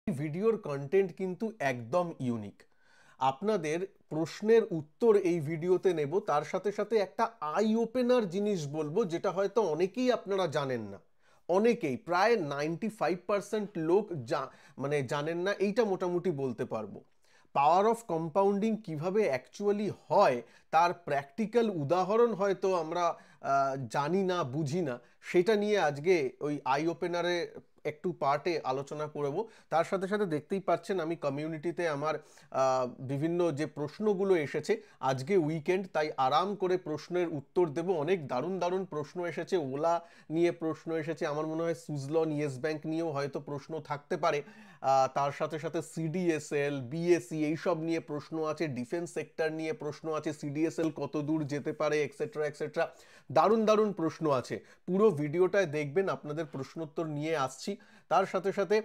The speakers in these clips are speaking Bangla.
ভিডিওর কন্টেন্ট কিন্তু একদম ইউনিক। আপনাদের প্রশ্নের উত্তর এই ভিডিওতে নেব, তার সাথে সাথে একটা আই ওপেনার জিনিস বলবো যেটা হয়তো অনেকেই আপনারা জানেন না। অনেকেই, প্রায় 95% লোক জানেন না, এইটা মোটামুটি বলতে পারবো। পাওয়ার অফ কম্পাউন্ডিং কিভাবে অ্যাকচুয়ালি হয় তার প্র্যাকটিক্যাল উদাহরণ হয়তো আমরা জানি না, বুঝি না। সেটা নিয়ে আজকে ওই আই ওপেনারে একটু পার্টে আলোচনা করব। তার সাথে সাথে দেখতেই পাচ্ছেন আমি কমিউনিটিতে আমার বিভিন্ন যে প্রশ্নগুলো এসেছে, আজকে উইকেন্ড তাই আরাম করে প্রশ্নের উত্তর দেব। অনেক দারুণ দারুণ প্রশ্ন এসেছে, ওলা নিয়ে প্রশ্ন এসেছে, আমার মনে হয় সুজলন ইয়েস ব্যাংক নিয়েও হয়তো প্রশ্ন থাকতে পারে। তার সাথে সাথে সিডিএসএল, বিএসসি এইসব নিয়ে প্রশ্ন আছে, ডিফেন্স সেক্টর নিয়ে প্রশ্ন আছে, সিডিএসএল কত দূর যেতে পারে, এক্সেট্রা এক্সেট্রা। দারুণ দারুণ প্রশ্ন আছে, পুরো ভিডিওটায় দেখবেন, আপনাদের প্রশ্নোত্তর নিয়ে আসছি। তার সাথে সাথে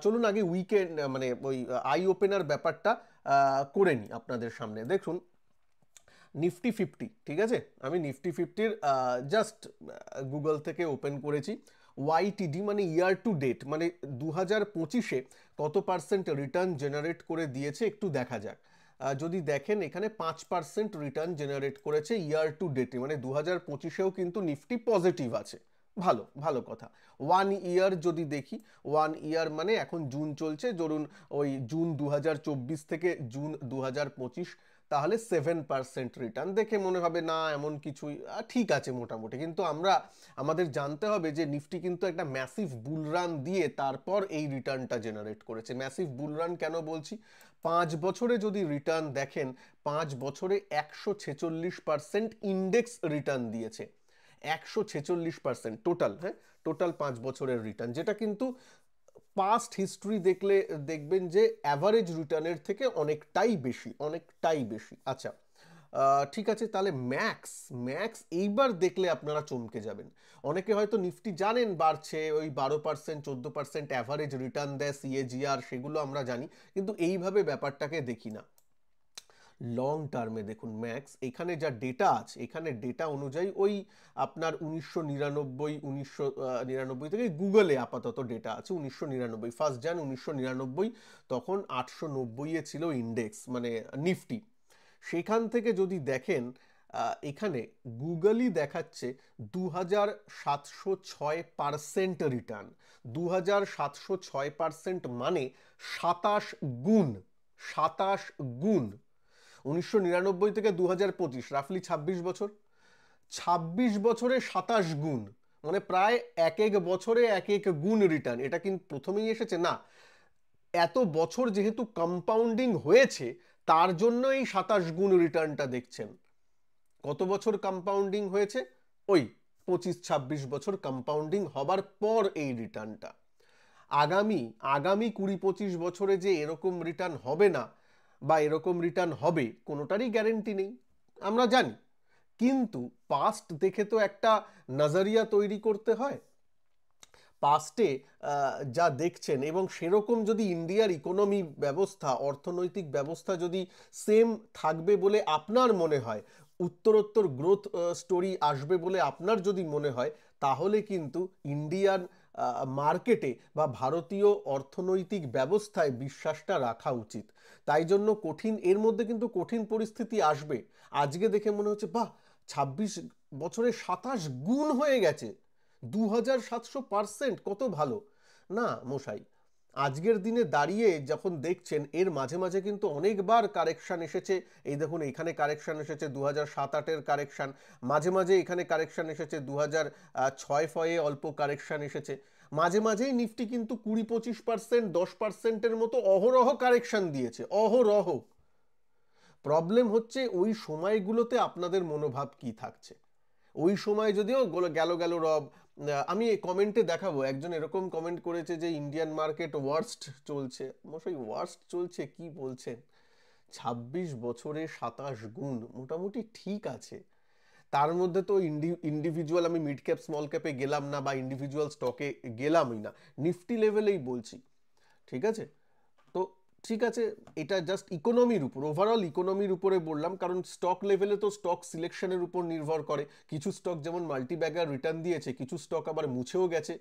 চলুন আগে উইকেন্ড মানে ওই আই ওপেনার ব্যাপারটা করে নিই আপনাদের সামনে। দেখুন, নিফটি 50, ঠিক আছে, আমি নিফটি 50-র জাস্ট গুগল থেকে ওপেন করেছি। ওয়াইটিডি মানে ইয়ার টু ডেট, মানে 2025-এ কত পার্সেন্ট রিটার্ন জেনারেট করে দিয়েছে একটু দেখা যাক। যদি দেখেন এখানে 5% রিটার্ন জেনারেট করেছে ইয়ার টু ডেটে, মানে 2025-এও কিন্তু নিফটি পজিটিভ আছে। ভালো ভালো কথা। 1 ইয়ার যদি দেখি, 1 ইয়ার মানে এখন জুন চলছে, ধরুন ওই জুন 2024 থেকে জুন 2025, তাহলে 7% রিটার্ন দেখে মনে হবে না এমন কিছুই, ঠিক আছে মোটামুটি। কিন্তু আমাদের জানতে হবে যে নিফটি কিন্তু একটা ম্যাসিভ বুলরান দিয়ে তারপর এই রিটার্নটা জেনারেট করেছে। ম্যাসিভ বুলরান কেন বলছি? 5 বছরে যদি রিটার্ন দেখেন, 5 বছরে 146% ইন্ডেক্স রিটার্ন দিয়েছে। 146% টোটাল, হ্যাঁ, টোটাল 5 বছরের রিটার্ন, যেটা কিন্তু পাস্ট হিস্ট্রি দেখলে দেখবেন যে অ্যাভারেজ রিটার্নের থেকে অনেকটাই বেশি, অনেকটাই বেশি। আচ্ছা, ঠিক আছে, তাহলে ম্যাক্স ম্যাক্স এইবার দেখলে আপনারা চমকে যাবেন। অনেকে হয়তো নিফটি জানেন বাড়ছে, ওই 12% 14% অ্যাভারেজ রিটার্ন দেয় সিএজিআর, সেগুলো আমরা জানি, কিন্তু এইভাবে ব্যাপারটাকে দেখি না। লং টার্মে দেখুন ম্যাক্স, এখানে যা ডেটা আছে, এখানে ডেটা অনুযায়ী ওই আপনার 1999 থেকে গুগলে আপাতত ডেটা আছে 1999, 1 জানুয়ারি 1999, তখন 890-এ ছিল ইন্ডেক্স মানে নিফটি। সেখান থেকে যদি দেখেন, এখানে গুগলই দেখাচ্ছে 2706% রিটার্ন। 2706% মানে 27 গুণ, 27 গুণ। 1999 থেকে 2025, রাফলি 26 বছর। 26 বছরে 27 গুণ, মানে প্রায় এক এক বছরে এক এক গুণ রিটার্ন। এটা কিন্তু প্রথমেই এসেছে না, এত বছর যেহেতু কম্পাউন্ডিং হয়েছে, তার জন্য এই 27 গুণ রিটার্নটা দেখছেন। কত বছর কম্পাউন্ডিং হয়েছে? ওই 25-26 বছর কম্পাউন্ডিং হবার পর এই রিটার্নটা। আগামী আগামী 20-25 বছরে যে এরকম রিটার্ন হবে না বা এরকম রিটার্ন হবে, কোনোটারই গ্যারেন্টি নেই, আমরা জানি। কিন্তু পাস্ট দেখে তো একটা নজরিয়া তৈরি করতে হয়। পাস্টে যা দেখছেন, এবং সেরকম যদি ইন্ডিয়ার ইকোনমি ব্যবস্থা, অর্থনৈতিক ব্যবস্থা যদি সেম থাকবে বলে আপনার মনে হয়, উত্তরোত্তর গ্রোথ স্টোরি আসবে বলে আপনার যদি মনে হয়, তাহলে কিন্তু ইন্ডিয়ান মার্কেটে বা ভারতীয় অর্থনৈতিক ব্যবস্থায় বিশ্বাসটা রাখা উচিত। তাই জন্য কঠিন, এর মধ্যে কিন্তু কঠিন পরিস্থিতি আসবে। আজকে দেখে মনে হচ্ছে বাহ, 26 বছরে 27 গুণ হয়ে গেছে, 2700%, কত ভালো। না মশাই, আজকের দিনে দাঁড়িয়ে যখন দেখছেন, এর মাঝে মাঝে কিন্তু অনেকবার কারেকশন এসেছে। এই দেখুন এখানে কারেকশন এসেছে 2007-08-এর কারেকশন, মাঝে মাঝে এখানে কারেকশন এসেছে 2006-04-এ অল্প কারেকশন এসেছে। মাঝে মাঝেই নিফটি কিন্তু 20-25%, 10%-এর মতো অহরহ কারেকশন দিয়েছে, অহরহ। প্রবলেম হচ্ছে ওই সময়গুলোতে আপনাদের মনোভাব কি থাকছে। ওই সময় যদিও গেল গেল রব, আমি কমেন্টে দেখাবো, একজন এরকম কমেন্ট করেছে যে ইন্ডিয়ান মার্কেট ওয়ার্স্ট চলছে। মশাই ওয়ার্স্ট চলছে কি বলছেন? 26 বছরে 27 গুণ মোটামুটি ঠিক আছে। তার মধ্যে তো ইন্ডিভিজুয়াল, আমি মিড ক্যাপ স্মল ক্যাপে গেলাম না বা ইন্ডিভিজুয়াল স্টকে গেলামই না, নিফটি লেভেলেই বলছি, ঠিক আছে। তো ঠিক আছে, এটা জাস্ট ইকোনমির উপর, ওভারঅল ইকোনমির উপরে বললাম, কারণ স্টক লেভেলে তো স্টক সিলেকশনের উপর নির্ভর করে। কিছু স্টক যেমন মাল্টিব্যাগার রিটার্ন দিয়েছে, কিছু স্টক আবার মুছেও গেছে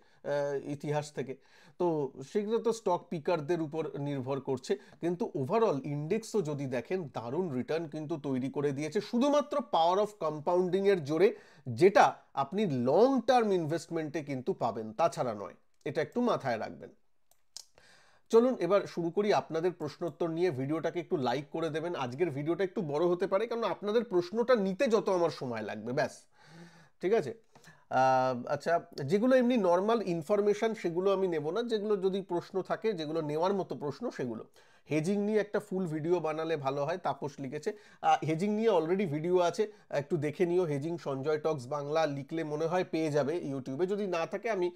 ইতিহাস থেকে। তো সেগুলো তো স্টক পিকারদের উপর নির্ভর করছে। কিন্তু ওভারঅল ইন্ডেক্সও যদি দেখেন, দারুণ রিটার্ন কিন্তু তৈরি করে দিয়েছে, শুধুমাত্র পাওয়ার অফ কম্পাউন্ডিং এর জোরে, যেটা আপনি লং টার্ম ইনভেস্টমেন্টে কিন্তু পাবেন, তাছাড়া নয়। এটা একটু মাথায় রাখবেন। চলুন এবার শুরু করি আপনাদের প্রশ্নোত্তর নিয়ে। ভিডিওটাকে একটু লাইক করে দেবেন। আজকের ভিডিওটা একটু বড় হতে পারে, কারণ আপনাদের প্রশ্নটা নিতে যত আমার সময় লাগবে, ব্যাস। ঠিক আছে। আচ্ছা, যেগুলো এমনি নর্মাল ইনফরমেশন সেগুলো আমি নেব না, যেগুলো যদি প্রশ্ন থাকে, যেগুলো নেওয়ার মতো প্রশ্ন সেগুলো। হেজিং নিয়ে একটা ফুল ভিডিও বানালে ভালো হয়, তাপস লিখেছে। হেজিং নিয়ে অলরেডি ভিডিও আছে, একটু দেখে নিও। হেজিং সঞ্জয় টক্স বাংলা লিখলে মনে হয় পেয়ে যাবে ইউটিউবে, যদি না থাকে আমি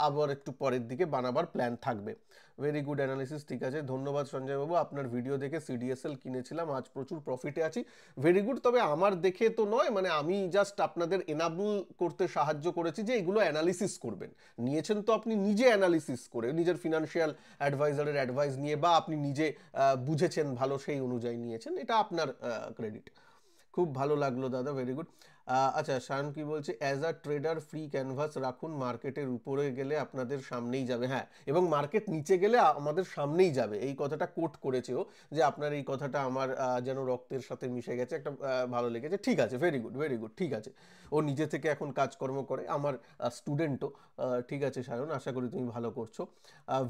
আবার একটু পরের দিকে বানাবার প্ল্যান থাকবে। ভেরি গুড অ্যানালিসিস, ঠিক আছে, ধন্যবাদ সঞ্জয়বাবু। আপনার ভিডিও দেখে সিডিএসএল কিনেছিলাম, আজ প্রচুর প্রফিটে আছি। Very good. তবে আমার দেখে তো নয়, মানে আমি জাস্ট আপনাদের এনাবল করতে সাহায্য করেছি যে এগুলো অ্যানালিসিস করবেন। নিয়েছেন তো আপনি নিজে অ্যানালিসিস করে, নিজের ফিনান্সিয়াল অ্যাডভাইজারের অ্যাডভাইস নিয়ে, বা আপনি নিজে বুঝেছেন ভালো, সেই অনুযায়ী নিয়েছেন, এটা আপনার ক্রেডিট। খুব ভালো লাগলো দাদা, ভেরি গুড। আচ্ছা, শায়ন কি বলছে, as a trader free canvas রাখুন, মার্কেটের উপরে গেলে আপনাদের সামনেই যাবে। হ্যাঁ, এবং মার্কেট নিচে গেলে আমাদের সামনেই যাবে, এই কথাটা কোট করেছে ও, যে আপনার এই কথাটা আমার যেন রক্তের সাথে মিশে গেছে, একটা ভালো লেগেছে। ঠিক আছে, ভেরি গুড, ভেরি গুড, ঠিক আছে। ও নিজে থেকে এখন কাজকর্ম করে, আমার স্টুডেন্টও। ঠিক আছে সায়ন, আশা করি তুমি ভালো করছো।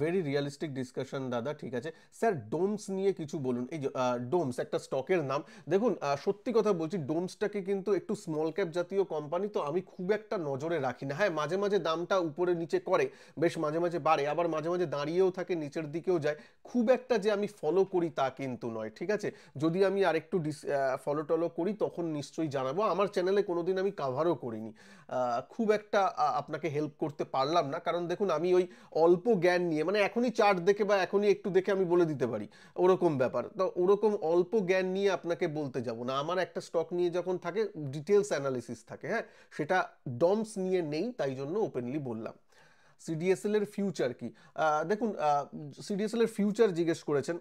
ভেরি রিয়েলিস্টিক ডিসকাশন দাদা, ঠিক আছে। স্যার ডোমস নিয়ে কিছু বলুন। এই যে ডোমস একটা স্টকের নাম। দেখুন, সত্যি কথা বলছি, ডোমসটাকে কিন্তু একটু স্মল ক্যাপ জাতীয় কোম্পানি, তো আমি খুব একটা নজরে রাখি না। হ্যাঁ, মাঝে মাঝে দামটা উপরে নিচে করে, বেশ মাঝে মাঝে বাড়ে, আবার মাঝে মাঝে দাঁড়িয়েও থাকে, নিচের দিকেও যায়। খুব একটা যে আমি ফলো করি তা কিন্তু নয়, ঠিক আছে। যদি আমি আরেকটু ফলো টলো করি তখন নিশ্চয়ই জানাবো। আমার চ্যানেলে কোনোদিন আমি কাভারও করিনি। খুব একটা আপনাকে হেল্প করতে পারলাম না, কারণ দেখুন আমি ওই অল্প জ্ঞান নিয়ে, মানে এখনই চার্ট দেখে বা এখনই একটু দেখে আমি বলে দিতে পারি, ওরকম ব্যাপার। তো ওরকম অল্প জ্ঞান নিয়ে আপনাকে বলতে যাব না। আমার একটা স্টক নিয়ে যখন থাকে, ডিটেলস অ্যানালিসিস থাকে, হ্যাঁ, সেটা ডমস নিয়ে নেই, তাই জন্য ওপেনলি বললাম। সিডিএসএল এর ফিউচার কি? দেখুন, সিডিএসএল এর ফিউচার জিজ্ঞেস করেছেন।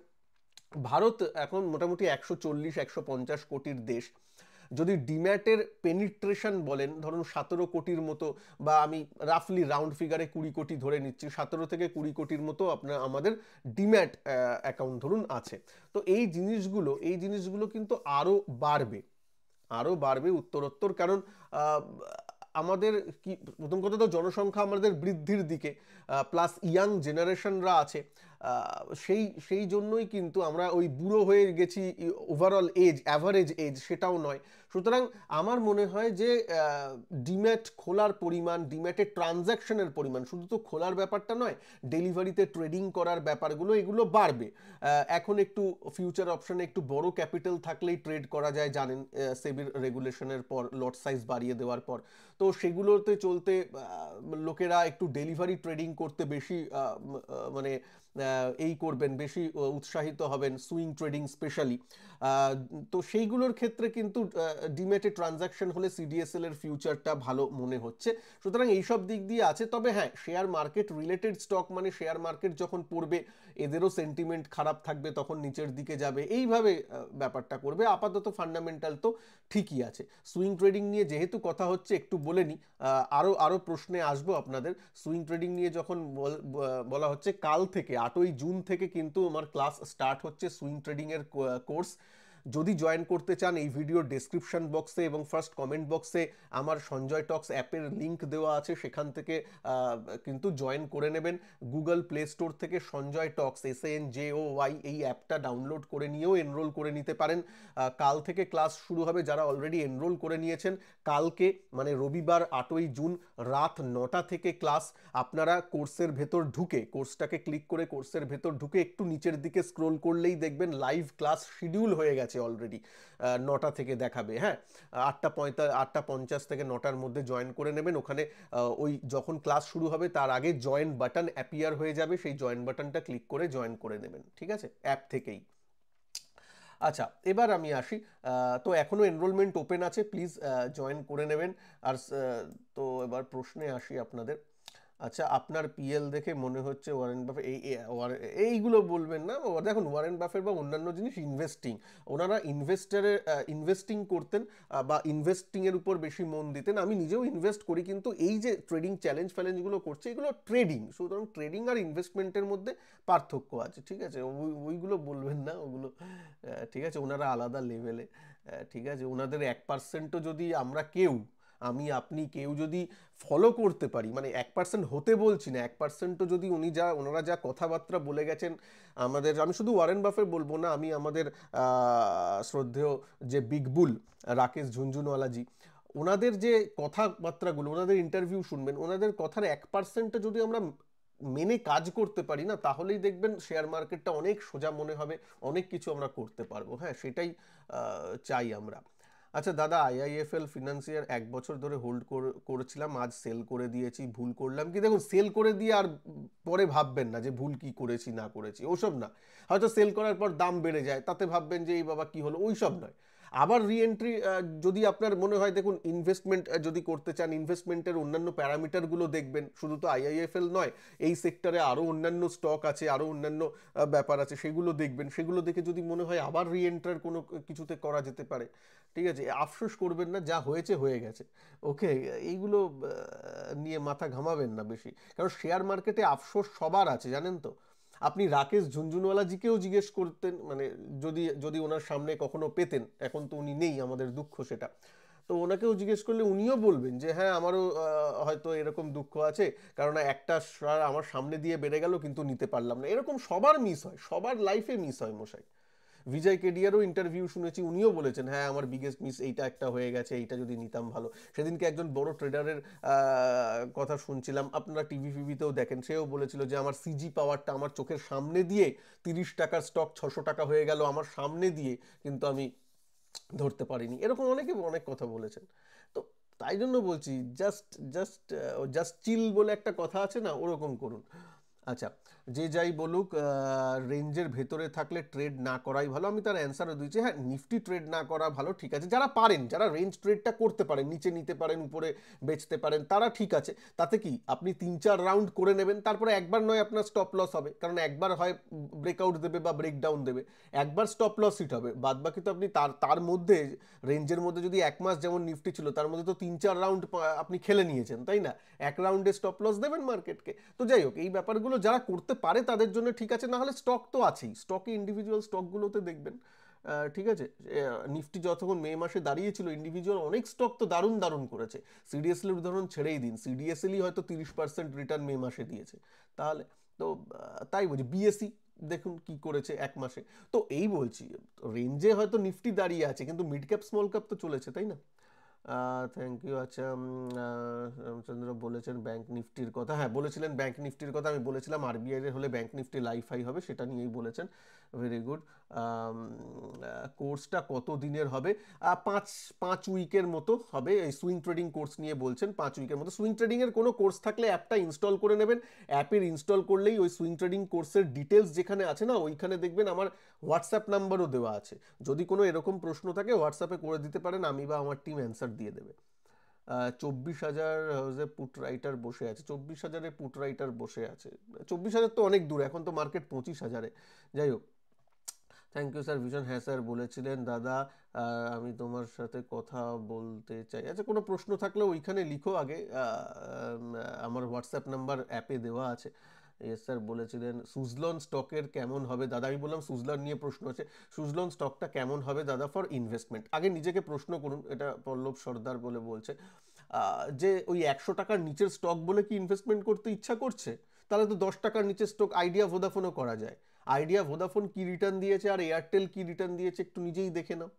ভারত এখন মোটামুটি 140-150 কোটির দেশ। যদি ডিম্যাটের পেনিট্রেশন বলেন, ধরুন 17 কোটির মতো, বা আমি রাফলি রাউন্ড ফিগারে 20 কোটি ধরে নিচ্ছি, 17 থেকে 20 কোটির মতো আপনার আমাদের ডিম্যাট অ্যাকাউন্ট ধরুন আছে। তো এই জিনিসগুলো কিন্তু আরও বাড়বে, আরও বাড়বে উত্তরোত্তর, কারণ আমাদের কি, প্রথম কথা তো জনসংখ্যা আমাদের বৃদ্ধির দিকে, প্লাস ইয়াং জেনারেশনরা আছে। সেই সেই জন্যই কিন্তু আমরা ওই বুড়ো হয়ে গেছি, ওভারঅল এজ, অ্যাভারেজ এজ সেটাও নয়। সুতরাং আমার মনে হয় যে ডিম্যাট খোলার পরিমাণ, ডিম্যাটের ট্রানজ্যাকশনের পরিমাণ, শুধু তো খোলার ব্যাপারটা নয়, ডেলিভারিতে ট্রেডিং করার ব্যাপারগুলো, এগুলো বাড়বে। এখন একটু ফিউচার অপশনে একটু বড় ক্যাপিটাল থাকলেই ট্রেড করা যায়, জানেন, সেবির রেগুলেশনের পর, লট সাইজ বাড়িয়ে দেওয়ার পর। তো সেগুলোতে চলতে লোকেরা একটু ডেলিভারি ট্রেডিং করতে বেশি মানে এই করবেন, বেশি উৎসাহিত হবেন, সুইং ট্রেডিং স্পেশালি। তো সেইগুলোর ক্ষেত্রে কিন্তু ডিমেটে ট্রানজাকশন হলে সিডিএসএল এর ফিউচারটা ভালো মনে হচ্ছে। সুতরাং এইসব দিক দিয়ে আছে। তবে হ্যাঁ, শেয়ার মার্কেট রিলেটেড স্টক, মানে শেয়ার মার্কেট যখন পড়বে এদেরও সেন্টিমেন্ট খারাপ থাকবে, তখন নিচের দিকে যাবে, এইভাবে ব্যাপারটা করবে। আপাতত ফান্ডামেন্টাল তো ঠিকই আছে। সুইং ট্রেডিং নিয়ে যেহেতু কথা হচ্ছে, একটু বলে নিই, আরও আরও প্রশ্নে আসবো আপনাদের। সুইং ট্রেডিং নিয়ে যখন বলা হচ্ছে, কাল থেকে 8ই জুন থেকে কিন্তু আমার ক্লাস স্টার্ট হচ্ছে সুইং ট্রেডিং এর কোর্স। যদি জয়েন করতে চান, এই ভিডিওর ডেসক্রিপশন বক্সে এবং ফার্স্ট কমেন্ট বক্সে আমার সঞ্জয় টক্স অ্যাপের লিঙ্ক দেওয়া আছে, সেখান থেকে কিন্তু জয়েন করে নেবেন। গুগল প্লে স্টোর থেকে সঞ্জয় টক্স, SANJOY, এই অ্যাপটা ডাউনলোড করে নিয়েও এনরোল করে নিতে পারেন। কাল থেকে ক্লাস শুরু হবে। যারা অলরেডি এনরোল করে নিয়েছেন, কালকে মানে রবিবার 8ই জুন রাত 9টা থেকে ক্লাস। আপনারা কোর্সের ভেতর ঢুকে, কোর্সটাকে ক্লিক করে কোর্সের ভেতর ঢুকে একটু নিচের দিকে স্ক্রোল করলেই দেখবেন লাইভ ক্লাস শিডিউল হয়ে গেছে অলরেডি। 9টা থেকে দেখাবে, হ্যাঁ, 8:50 থেকে 9টার মধ্যে জয়েন করে নেবেন। ওখানে ওই যখন ক্লাস শুরু হবে তার আগে জয়েন বাটন অ্যাপিয়ার হয়ে যাবে, সেই জয়েন বাটনটা ক্লিক করে জয়েন করে নেবেন, ঠিক আছে, অ্যাপ থেকেই। আচ্ছা, এবার আমি আসি। তো এখনও এনরোলমেন্ট ওপেন আছে, প্লিজ জয়েন করে নেবেন। আর তো এবার প্রশ্নে আসি আপনাদের। আচ্ছা, আপনার পিএল দেখে মনে হচ্ছে ওয়ারেন বাফেট এইগুলো বলবেন না। দেখুন, ওয়ারেন বাফেট বা অন্যান্য জিনিস ইনভেস্টিং, ওনারা ইনভেস্টিং করতেন বা ইনভেস্টিং এর উপর বেশি মন দিতেন। আমি নিজেও ইনভেস্ট করি, কিন্তু এই যে ট্রেডিং চ্যালেঞ্জগুলো করছে, এগুলো ট্রেডিং, সুতরাং ট্রেডিং আর ইনভেস্টমেন্টের মধ্যে পার্থক্য আছে, ঠিক আছে? ওইগুলো বলবেন না, ওগুলো ঠিক আছে, ওনারা আলাদা লেভেলে, ঠিক আছে? ওনাদের 1%ও যদি আমরা আমি আপনি কেউ যদি ফলো করতে পারি, মানে 1% হতে বলছি না, 1%ও যদি ওনারা যা কথাবার্তা বলে গেছেন আমাদের, আমি শুধু ওয়ারেন বাফেট বলবো না, আমি আমাদের শ্রদ্ধেয় যে বিগ বুল রাকেশ ঝুনঝুনওয়ালাজি, ওনাদের যে কথাবার্তাগুলো, ওনাদের ইন্টারভিউ শুনবেন, ওনাদের কথার 1%ও যদি আমরা মেনে কাজ করতে পারি না, তাহলেই দেখবেন শেয়ার মার্কেটটা অনেক সোজা মনে হবে, অনেক কিছু আমরা করতে পারবো। হ্যাঁ, সেটাই চাই আমরা। আচ্ছা দাদা, আইআইএফএল ফিনান্সিয়ার 1 বছর ধরে হোল্ড করেছিলাম, আজ সেল করে দিয়েছি, ভুল করলাম কি? দেখুন, সেল করে দিয়ে আর পরে ভাববেন না যে ভুল কি করেছি না করেছি, ওসব না। হয়তো সেল করার পর দাম বেড়ে যায়, তাতে ভাববেন যে এই বাবা কি হলো, ওইসব নয়। আবার রিএন্ট্রি যদি আপনার মনে হয়, দেখুন, ইনভেস্টমেন্ট যদি করতে চান, ইনভেস্টমেন্টের অন্যান্য প্যারামিটারগুলো দেখবেন, শুধু তো আইআইএফএল নয়, এই সেক্টরে আরও অন্যান্য স্টক আছে, আরও অন্যান্য ব্যাপার আছে, সেগুলো দেখবেন। সেগুলো দেখে যদি মনে হয় আবার রিএন্টার কোনো কিছুতে করা যেতে পারে, ঠিক আছে, আফসোস করবেন না, যা হয়েছে হয়ে গেছে। ওকে, এইগুলো নিয়ে মাথা ঘামাবেন না বেশি, কারণ শেয়ার মার্কেটে আফসোস সবার আছে, জানেন তো। আপনি রাকেশ ঝুনঝুনওয়ালাজিকেও জিজ্ঞেস করতেন, মানে যদি যদি ওনার সামনে কখনো পেতেন, এখন তো উনি নেই, আমাদের দুঃখ সেটা। তো ওনাকেও জিজ্ঞেস করলে উনিও বলবেন যে হ্যাঁ, আমারও হয়তো এরকম দুঃখ আছে, কারণ একটা শেয়ার আমার সামনে দিয়ে বেড়ে গেল কিন্তু নিতে পারলাম না। এরকম সবার মিস হয়, সবার লাইফে মিস হয় মশাই। বিজয় কেডিয়ারও ইন্টারভিউ শুনেছি, উনিও বলেছেন হ্যাঁ, আমার বিগেস্ট মিস এইটা একটা হয়ে গেছে, এইটা যদি নিতাম ভালো। সেদিনকে একজন বড় ট্রেডারের কথা শুনছিলাম, আপনারা টিভি ফিভিতেও দেখেন, সেও বলেছিল যে আমার সিজি পাওয়ারটা আমার চোখের সামনে দিয়ে 30 টাকার স্টক 600 টাকা হয়ে গেল আমার সামনে দিয়ে, কিন্তু আমি ধরতে পারিনি। এরকম অনেকে অনেক কথা বলেছেন। তো তাই জন্য বলছি, জাস্ট জাস্ট জাস্ট চিল বলে একটা কথা আছে না, ওরকম করুন। আচ্ছা, যে যাই বলুক, রেঞ্জের ভেতরে থাকলে ট্রেড না করাই ভালো। আমি তার অ্যান্সারও দিচ্ছি, হ্যাঁ, নিফটি ট্রেড না করা ভালো, ঠিক আছে। যারা পারেন, যারা রেঞ্জ ট্রেডটা করতে পারেন, নিচে নিতে পারেন, উপরে বেচতে পারেন, তারা ঠিক আছে। তাতে কি, আপনি 3-4 রাউন্ড করে নেবেন, তারপরে একবার নয় আপনার স্টপ লস হবে, কারণ একবার হয় ব্রেকআউট দেবে বা ব্রেকডাউন দেবে, একবার স্টপ লস হিট হবে, বাদ বাকি তো আপনি তার মধ্যে, রেঞ্জের মধ্যে যদি 1 মাস যেমন নিফটি ছিল, তার মধ্যে তো 3-4 রাউন্ড আপনি খেলে নিয়েছেন, তাই না? এক রাউন্ডে স্টপ লস দেবেন মার্কেটকে। তো যাই হোক, এই ব্যাপারগুলো যারা করতে পারে তাদের জন্য ঠিক আছে, না হলে স্টক তো আছেই, স্টকে ইন্ডিভিজুয়াল স্টকগুলোতে দেখবেন, ঠিক আছে। নিফটি যতক্ষণ মে মাসে দাঁড়িয়েছিল, ইন্ডিভিজুয়াল অনেক স্টক তো দারুণ দারুণ করেছে। সিডিএসএল এর উদাহরণ ছেড়েই দিন, সিডিএসএলই হয়তো 30% রিটার্ন মে মাসে দিয়েছে। তাহলে তো তাই বলছি, বিএসসি দেখুন কি করেছে 1 মাসে। তো এই বলছি, রেঞ্জে হয়তো নিফটি দাঁড়িয়ে আছে, কিন্তু মিড ক্যাপ স্মল ক্যাপ তো চলেছে, তাই না? Thank you. আচ্ছা, রামচন্দ্র বলেছেন ব্যাংক নিফটির কথা, হ্যাঁ বলেছিলেন ব্যাংক নিফটির কথা, আমি বলেছিলাম আরবিআই এর হলে ব্যাংক নিফটি লাইফ হাই হবে, সেটা নিয়েই বলেছেন। Very good. কোর্সটা কত দিনের হবে? 5 উইকের মতো হবে। এই সুইং ট্রেডিং কোর্স নিয়ে বলছেন, 5 উইকের মতো। সুইং ট্রেডিং এর কোনো কোর্স থাকলে অ্যাপটা ইনস্টল করে নেবেন, অ্যাপের ইনস্টল করলেই ওই সুইং ট্রেডিং কোর্সের ডিটেলস যেখানে আছে না, ওইখানে দেখবেন আমার হোয়াটসঅ্যাপ নাম্বারও দেওয়া আছে। যদি কোনো এরকম প্রশ্ন থাকে হোয়াটসঅ্যাপে করে দিতে পারেন, আমি বা আমার টিম অ্যান্সার দিয়ে দেবে। 24,000 হাউসে পুট রাইটার বসে আছে, 24,000-এ পুট রাইটার বসে আছে। 24,000 তো অনেক দূর, এখন তো মার্কেট 25,000-এ। যাই হোক, থ্যাংক ইউ স্যার ভীষণ। হ্যাঁ স্যার বলেছিলেন দাদা, আমি তোমার সাথে কথা বলতে চাই। আচ্ছা, কোনো প্রশ্ন থাকলে ওইখানে লিখো আগে, আমার হোয়াটসঅ্যাপ নাম্বার অ্যাপে দেওয়া আছে। এস স্যার বলেছিলেন সুজলন স্টকের কেমন হবে দাদা? আমি বললাম সুজলন নিয়ে প্রশ্ন আছে, সুজলন স্টকটা কেমন হবে দাদা ফর ইনভেস্টমেন্ট? আগে নিজেকে প্রশ্ন করুন। এটা পল্লব সর্দার বলে বলছে যে ওই 100 টাকার নিচের স্টক বলে কি ইনভেস্টমেন্ট করতে ইচ্ছা করছে? তাহলে তো 10 টাকার নিচের স্টক আইডিয়া ভোদাফোনও করা যায়। আইডিয়া ভোদাফোন কি রিটার্ন দিয়েছে আর এয়ারটেল কি রিটার্ন দিয়েছে একটু নিজেই দেখে নাও।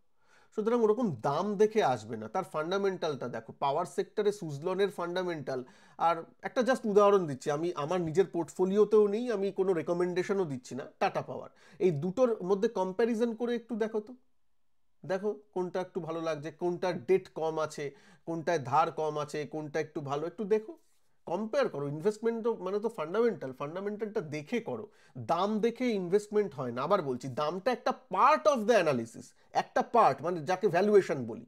সুতরাং ওরকম দাম দেখে আসবে না, তার ফান্ডামেন্টালটা দেখো। পাওয়ার সেক্টরে সুজলনের ফান্ডামেন্টাল, আর একটা জাস্ট উদাহরণ দিচ্ছি, আমি আমার নিজের পোর্টফোলিওতেও নেই, আমি কোনো রেকমেন্ডেশনও দিচ্ছি না, টাটা পাওয়ার। এই দুটোর মধ্যে কম্প্যারিজন করে একটু দেখো তো, দেখো কোনটা একটু ভালো লাগছে, কোনটার ডেট কম আছে, কোনটায় ধার কম আছে, কোনটা একটু ভালো, একটু দেখো, কম্পেয়ার করো। ইনভেস্টমেন্ট তো মানে তো ফান্ডামেন্টালটা দেখে করো। দাম দেখে ইনভেস্টমেন্ট হয় না। আবার বলছি, দামটা একটা পার্ট অফ দ্য অ্যানালিসিস, একটা পার্ট, মানে যাকে ভ্যালুয়েশন বলি।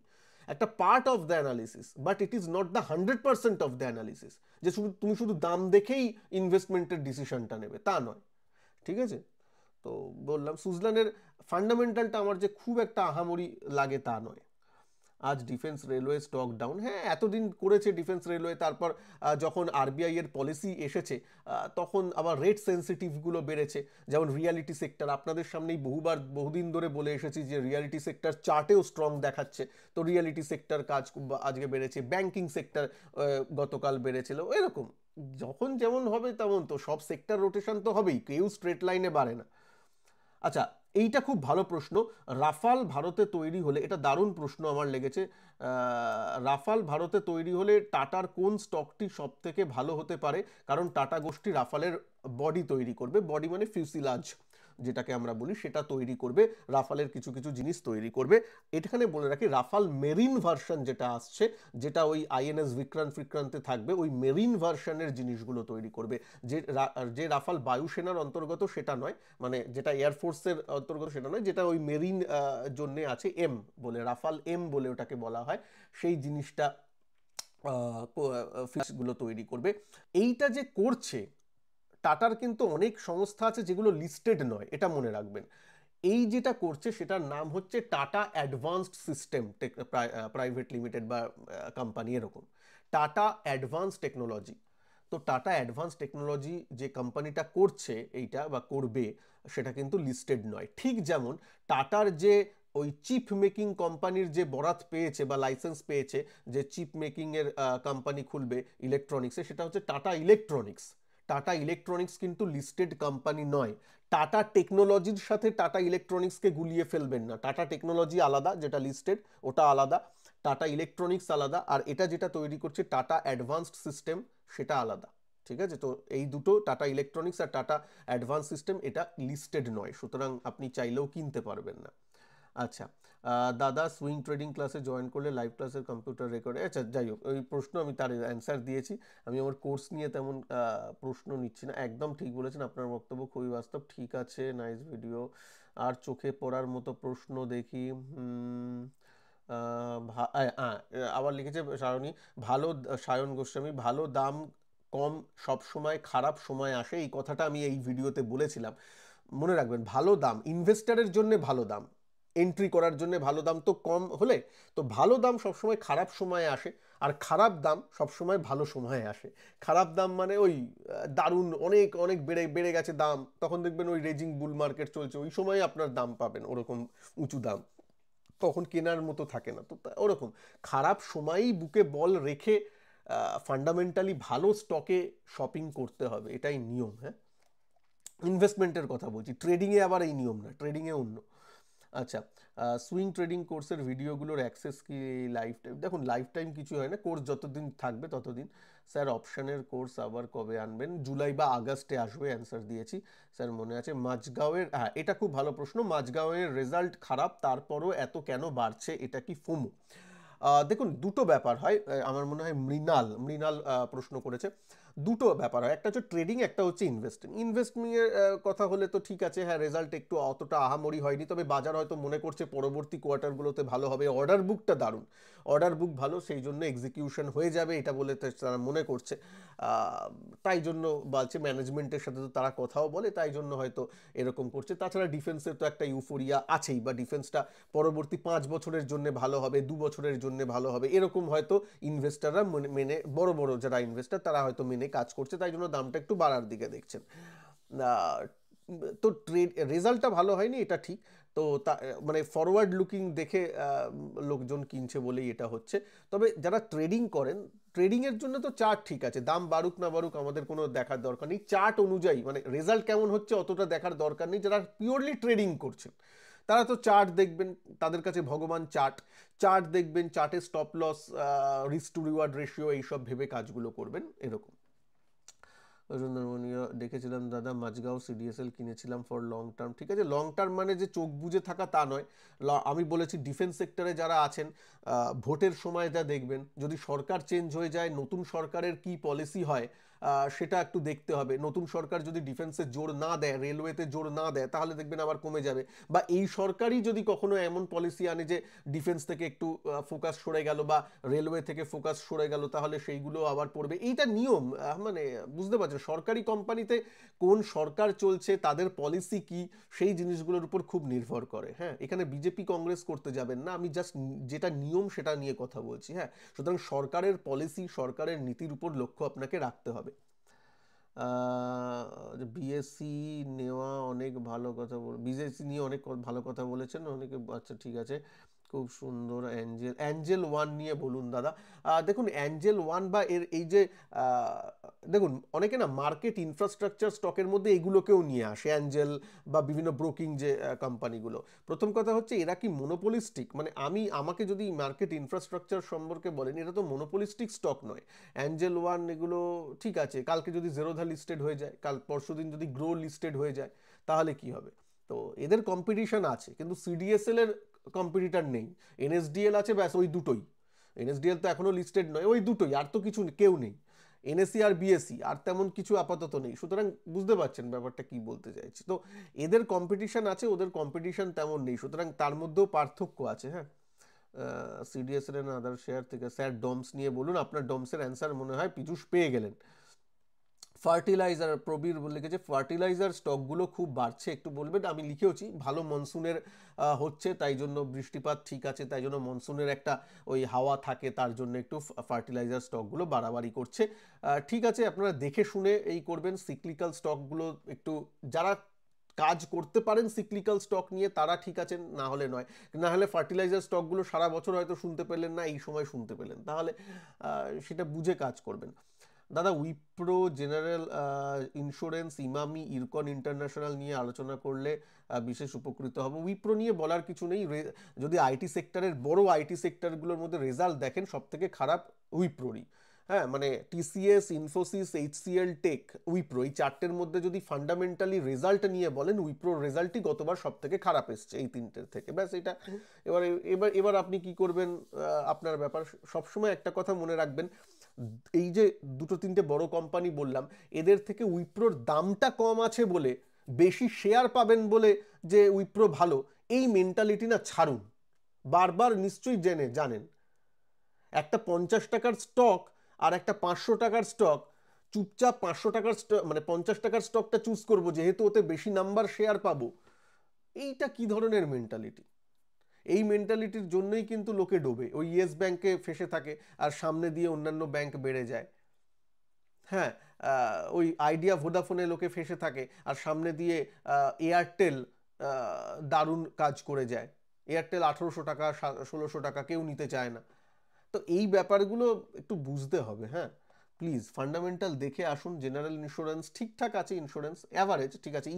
একটা part of the analysis, but it is not the 100% of the analysis, যে তুমি শুধু দাম দেখেই ইনভেস্টমেন্টের ডিসিশনটা নেবে তা নয়। ঠিক আছে, তো বললাম সুজলানের ফান্ডামেন্টালটা আমার যে খুব একটা আহামরি লাগে তা নয়। আজ ডিফেন্স রেলওয়ে স্টক ডাউন, হ্যাঁ এতদিন করেছে ডিফেন্স রেলওয়ে, তারপর যখন আরবিআই এর পলিসি এসেছে তখন আবার রেট সেন্সিটিভগুলো বেড়েছে, যেমন রিয়ালিটি সেক্টর আপনাদের সামনেই বহুদিন ধরে বলে এসেছি যে রিয়ালিটি সেক্টর চার্টেও স্ট্রং দেখাচ্ছে, তো রিয়ালিটি সেক্টর আজকে বেড়েছে, ব্যাংকিং সেক্টর গতকাল বেড়েছিল, এরকম যখন যেমন হবে তেমন, তো সব সেক্টর রোটেশন তো হবেই, কেউ স্ট্রেট লাইনে বাড়ে না। আচ্ছা, এইটা খুব ভালো প্রশ্ন, রাফাল ভারতে তৈরি হলে, এটা দারুণ প্রশ্ন আমার লেগেছে, রাফাল ভারতে তৈরি হলে টাটার কোন স্টকটি সব থেকে ভালো হতে পারে, কারণ টাটা গোষ্ঠী রাফালের বডি তৈরি করবে, বডি মানে ফিউসিলাজ যেটাকে আমরা বলি, সেটা তৈরি করবে, রাফালের কিছু কিছু জিনিস তৈরি করবে। এখানে বলে রাখি রাফাল মেরিন ভার্সন যেটা আসছে, যেটা ওই আইএনএস বিক্রান্তে থাকবে, ওই মেরিন ভার্সনের জিনিসগুলো তৈরি করবে। যে রাফাল বায়ুসেনার অন্তর্গত সেটা নয়, মানে যেটা এয়ারফোর্সের অন্তর্গত সেটা নয়, যেটা ওই মেরিন জন্যে আছে, এম বলে, রাফাল এম বলে ওটাকে বলা হয়, সেই জিনিসটা গুলো তৈরি করবে। এইটা যে করছে টাটার কিন্তু অনেক সংস্থা আছে যেগুলো লিস্টেড নয়, এটা মনে রাখবেন। এই যেটা করছে সেটার নাম হচ্ছে tata advanced system private limited বা কোম্পানি, এরকম টাটা অ্যাডভান্স টেকনোলজি। তো টাটা অ্যাডভান্স টেকনোলজি যে কোম্পানিটা করছে এইটা বা করবে, সেটা কিন্তু লিস্টেড নয়। ঠিক যেমন টাটার যে ওই চিপ মেকিং কোম্পানির যে বরাত পেয়েছে বা লাইসেন্স পেয়েছে, যে চিপ মেকিং এর কোম্পানি খুলবে ইলেকট্রনিক্সে, সেটা হচ্ছে টাটা ইলেকট্রনিক্স। টাটা ইলেকট্রনিক্স কিন্তু লিস্টেড কোম্পানি নয়। টাটা টেকনোলজির সাথে টাটা ইলেকট্রনিক্সকে গুলিয়ে ফেলবেন না, টাটা টেকনোলজি আলাদা, যেটা লিস্টেড ওটা আলাদা, টাটা ইলেকট্রনিক্স আলাদা, আর এটা যেটা তৈরি করছে টাটা অ্যাডভান্সড সিস্টেম সেটা আলাদা। ঠিক আছে, তো এই দুটো টাটা ইলেকট্রনিক্স আর টাটা অ্যাডভান্স সিস্টেম এটা লিস্টেড নয়, সুতরাং আপনি চাইলেও কিনতে পারবেন না। আচ্ছা, দাদা সুইং ট্রেডিং ক্লাসে জয়েন করলে লাইভ ক্লাসের কম্পিউটার রেকর্ডে, আচ্ছা যাই হোক, ওই প্রশ্ন আমি তার অ্যান্সার দিয়েছি। আমি আমার কোর্স নিয়ে তেমন প্রশ্ন নিচ্ছি না। একদম ঠিক বলেছেন, আপনার বক্তব্য খুবই বাস্তব। ঠিক আছে, নাইস ভিডিও। আর চোখে পড়ার মতো প্রশ্ন দেখি, আবার লিখেছে সায়নী, সায়ন গোস্বামী, ভালো দাম কম সব সময় খারাপ সময় আসে, এই কথাটা আমি এই ভিডিওতে বলেছিলাম। মনে রাখবেন, ভালো দাম ইনভেস্টারের জন্য, ভালো দাম এন্ট্রি করার জন্য ভালো দাম তো কম হলে, তো ভালো দাম সবসময় খারাপ সময়ে আসে, আর খারাপ দাম সবসময় ভালো সময়ে আসে। খারাপ দাম মানে ওই দারুণ অনেক অনেক বেড়ে বেড়ে গেছে দাম, তখন দেখবেন ওই রেজিং বুল মার্কেট চলছে, ওই সময় আপনার দাম পাবেন ওরকম উঁচু দাম, তখন কেনার মতো থাকে না। তো ওরকম খারাপ সময়ই বুকে বল রেখে ফান্ডামেন্টালি ভালো স্টকে শপিং করতে হবে, এটাই নিয়ম। হ্যাঁ, ইনভেস্টমেন্টের কথা বলছি, ট্রেডিংয়ে আবার এই নিয়ম না, ট্রেডিংয়ে অন্য। আচ্ছা, সুইং ট্রেডিং কোর্সের ভিডিওগুলোর অ্যাক্সেস কি লাইফ টাইম? দেখুন, লাইফ টাইম কিছু হয় না, কোর্স যতদিন থাকবে ততদিন। স্যার অপশানের কোর্স আবার কবে আনবেন? জুলাই বা আগস্টে আসবে, অ্যান্সার দিয়েছি স্যার মনে আছে। মাঝগাঁওয়ের, হ্যাঁ এটা খুব ভালো প্রশ্ন, মাঝগাঁওয়ের রেজাল্ট খারাপ তারপরও এত কেন বাড়ছে, এটা কি ফোমো? দেখুন, দুটো ব্যাপার হয়, আমার মনে হয় মৃণাল প্রশ্ন করেছে। দুটো ব্যাপার হয়, একটা হচ্ছে ট্রেডিং, একটা হচ্ছে ইনভেস্টমিংয়ের কথা হলে তো ঠিক আছে, হ্যাঁ রেজাল্ট একটু অতটা আহামরি হয়নি, তবে বাজার হয়তো মনে করছে পরবর্তী কোয়ার্টারগুলোতে ভালো হবে, অর্ডার বুকটা দারুণ, অর্ডার বুক ভালো, সেই জন্য এক্সিকিউশন হয়ে যাবে এটা বলে তারা মনে করছে, তাই জন্য বলছে, ম্যানেজমেন্টের সাথে তো তারা কথাও বলে, তাই জন্য হয়তো এরকম করছে। তাছাড়া ডিফেন্সের তো একটা ইউফোরিয়া আছেই, বা ডিফেন্সটা পরবর্তী 5 বছরের জন্য ভালো হবে, 2 বছরের জন্য ভালো হবে, এরকম হয়তো ইনভেস্টাররা মেনে, বড় বড় যারা ইনভেস্টার তারা হয়তো মেনে কাজ করছে, তাই জন্য দামটা একটু বাড়ার দিকে দেখছেন। তো রেজাল্টটা ভালো হয়নি এটা ঠিক, তো মানে ফরওয়ার্ড লুকিং দেখে লোকজন কিনছে বলেই এটা হচ্ছে। তবে যারা ট্রেডিং করেন, ট্রেডিংয়ের জন্য তো চার্ট ঠিক আছে, দাম বাড়ুক না বাড়ুক আমাদের কোনো দেখার দরকার নেই, চার্ট অনুযায়ী মানে রেজাল্ট কেমন হচ্ছে অতটা দেখার দরকার নেই। যারা পিওরলি ট্রেডিং করছেন তারা তো চার্ট দেখবেন, তাদের কাছে ভগবান চার্ট দেখবেন, চার্টে stop loss, risk to reward ratio এইসব ভেবে কাজগুলো করবেন, এরকম। দেখেছিলাম দাদা, মাঝগাঁও সিডিএসএল কিনেছিলাম ফর লং টার্ম। ঠিক আছে, লং টার্ম মানে যে চোখ বুজে থাকা তা নয়। আমি বলেছি ডিফেন্স সেক্টরে যারা আছেন, ভোটের সময় যা দেখবেন, যদি সরকার চেঞ্জ হয়ে যায়, নতুন সরকারের কি পলিসি হয়, সেটা একটু দেখতে হবে। নতুন সরকার যদি ডিফেন্সে জোর না দেয়, রেলওয়েতে জোর না দেয়, তাহলে দেখবেন আবার কমে যাবে। বা এই সরকারই যদি কখনো এমন পলিসি আনে যে ডিফেন্স থেকে একটু ফোকাস সরে গেল বা রেলওয়ে থেকে ফোকাস সরে গেল, তাহলে সেইগুলো আবার পড়বে। এইটা নিয়ম। মানে বুঝতে পারছেন, সরকারি কোম্পানিতে কোন সরকার চলছে, তাদের পলিসি কি, সেই জিনিসগুলোর উপর খুব নির্ভর করে। হ্যাঁ, এখানে বিজেপি কংগ্রেস করতে যাবেন না, আমি জাস্ট যেটা নিয়ম সেটা নিয়ে কথা বলছি। হ্যাঁ, সুতরাং সরকারের পলিসি, সরকারের নীতির উপর লক্ষ্য আপনাকে রাখতে হবে। বিএসসি নেওয়া অনেক ভালো কথা বিএসসি নিয়ে অনেক ভালো কথা বলেছেন অনেকে। আচ্ছা ঠিক আছে, খুব সুন্দর। অ্যাঞ্জেল ওয়ান নিয়ে বলুন দাদা। দেখুন অ্যাঞ্জেল ওয়ান বা এর এই যে দেখুন অনেকে না মার্কেট ইনফ্রাস্ট্রাকচার স্টকের মধ্যে এগুলোকেও নিয়ে আসে, অ্যাঞ্জেল বা বিভিন্ন ব্রোকিং যে কোম্পানিগুলো। প্রথম কথা হচ্ছে এরা কি মনোপলিস্টিক? মানে আমাকে যদি মার্কেট ইনফ্রাস্ট্রাকচার সম্পর্কে বলেন, এটা তো মনোপলিস্টিক স্টক নয়। অ্যাঞ্জেল ওয়ান এগুলো ঠিক আছে, কালকে যদি জেরোধা লিস্টেড হয়ে যায়, কাল পরশুদিন যদি গ্রো লিস্টেড হয়ে যায়, তাহলে কি হবে? তো এদের কম্পিটিশন আছে, কিন্তু সিডিএসএল এর কম্পিটিটর নেই। এনএসডিএল আছে, ব্যাস ওই দুটোই। এনএসডিএল তো এখনো লিস্টেড নয়, ওই দুটোই, আর তো কিছু কেউ নেই। এনএসসি আর বিএসসি, আর তেমন কিছু আপাতত নেই। সুতরাং বুঝতে পারছেন ব্যাপারটা কি বলতে চাইছি। তো এদের কম্পিটিশন আছে, ওদের কম্পিটিশন তেমন নেই, সুতরাং তার মধ্যেও পার্থক্য আছে। হ্যাঁ, সিডিএসএল এর আদার শেয়ার থেকে স্যার ডমস নিয়ে বলুন। আপনার ডমসের অ্যান্সার মনে হয় পীযূষ পেয়ে গেলেন। ফার্টিলাইজার, প্রবীর লিখেছে ফার্টিলাইজার স্টকগুলো খুব বাড়ছে, একটু বলবেন? আমি লিখেওছি, ভালো মনসুনের হচ্ছে, তাই জন্য বৃষ্টিপাত ঠিক আছে, তাই জন্য মনসুনের একটা ওই হাওয়া থাকে, তার জন্য একটু ফার্টিলাইজার স্টকগুলো বাড়াবাড়ি করছে। ঠিক আছে, আপনারা দেখে শুনে এই করবেন। সিক্লিক্যাল স্টকগুলো একটু, যারা কাজ করতে পারেন সিক্লিক্যাল স্টক নিয়ে, তারা ঠিক আছেন, না হলে নয়। না হলে ফার্টিলাইজার স্টকগুলো সারা বছর হয়তো শুনতে পেলেন না, এই সময় শুনতে পেলেন, তাহলে সেটা বুঝে কাজ করবেন। দাদা Wipro, general insurance, Emami, IRCON international নিয়ে আলোচনা করলে বিশেষ উপকৃত হব। উইপ্রো নিয়ে বলার কিছু নেই। যদি আইটি সেক্টরের, বড় আইটি সেক্টরগুলোর মধ্যে রেজাল্ট দেখেন, সব থেকে খারাপ উইপ্রোরই। হ্যাঁ, মানে টিসিএস, ইনফোসিস, এইচসিএল, টেক, উইপ্রো, এই চারটের মধ্যে যদি ফান্ডামেন্টালি রেজাল্ট নিয়ে বলেন, উইপ্রোর রেজাল্টই গতবার সব থেকে খারাপ এসছে এই তিনটের থেকে। ব্যাস এটা। এবার এবার এবার আপনি কি করবেন, আপনার ব্যাপার। সবসময় একটা কথা মনে রাখবেন, এই যে দুটো তিনটে বড় কোম্পানি বললাম, এদের থেকে উইপ্রোর দামটা কম আছে বলে, বেশি শেয়ার পাবেন বলে যে উইপ্রো ভালো, এই মেন্টালিটি না ছাড়ুন। বারবার নিশ্চয়ই জানেন, একটা 50 টাকার স্টক আর একটা 500 টাকার স্টক, চুপচাপ 500 টাকার স্টক, মানে 50 টাকার স্টকটা চুজ করব যেহেতু ওতে বেশি নাম্বার শেয়ার পাবো। এইটা কি ধরনের মেন্টালিটি? এই মেন্টালিটির জন্যই কিন্তু লোকে ডোবে, ওই ইয়েস ব্যাংকে ফেসে থাকে আর সামনে দিয়ে অন্যান্য ব্যাংক বেড়ে যায়। হ্যাঁ, ওই আইডিয়া ভোডাফোনে লোকে ফেসে থাকে আর সামনে দিয়ে এয়ারটেল দারুণ কাজ করে যায়। এয়ারটেল 1800 টাকা, 1600 টাকা, কেউ নিতে চায় না। তো এই ব্যাপারগুলো একটু বুঝতে হবে। হ্যাঁ, প্লিজ ফান্ডামেন্টাল দেখে আসুন। জেনারেল ইন্স্যুরেন্স ঠিকঠাক আছে, ইন্স্যুরেন্স অ্যাভারেজ ঠিক আছে।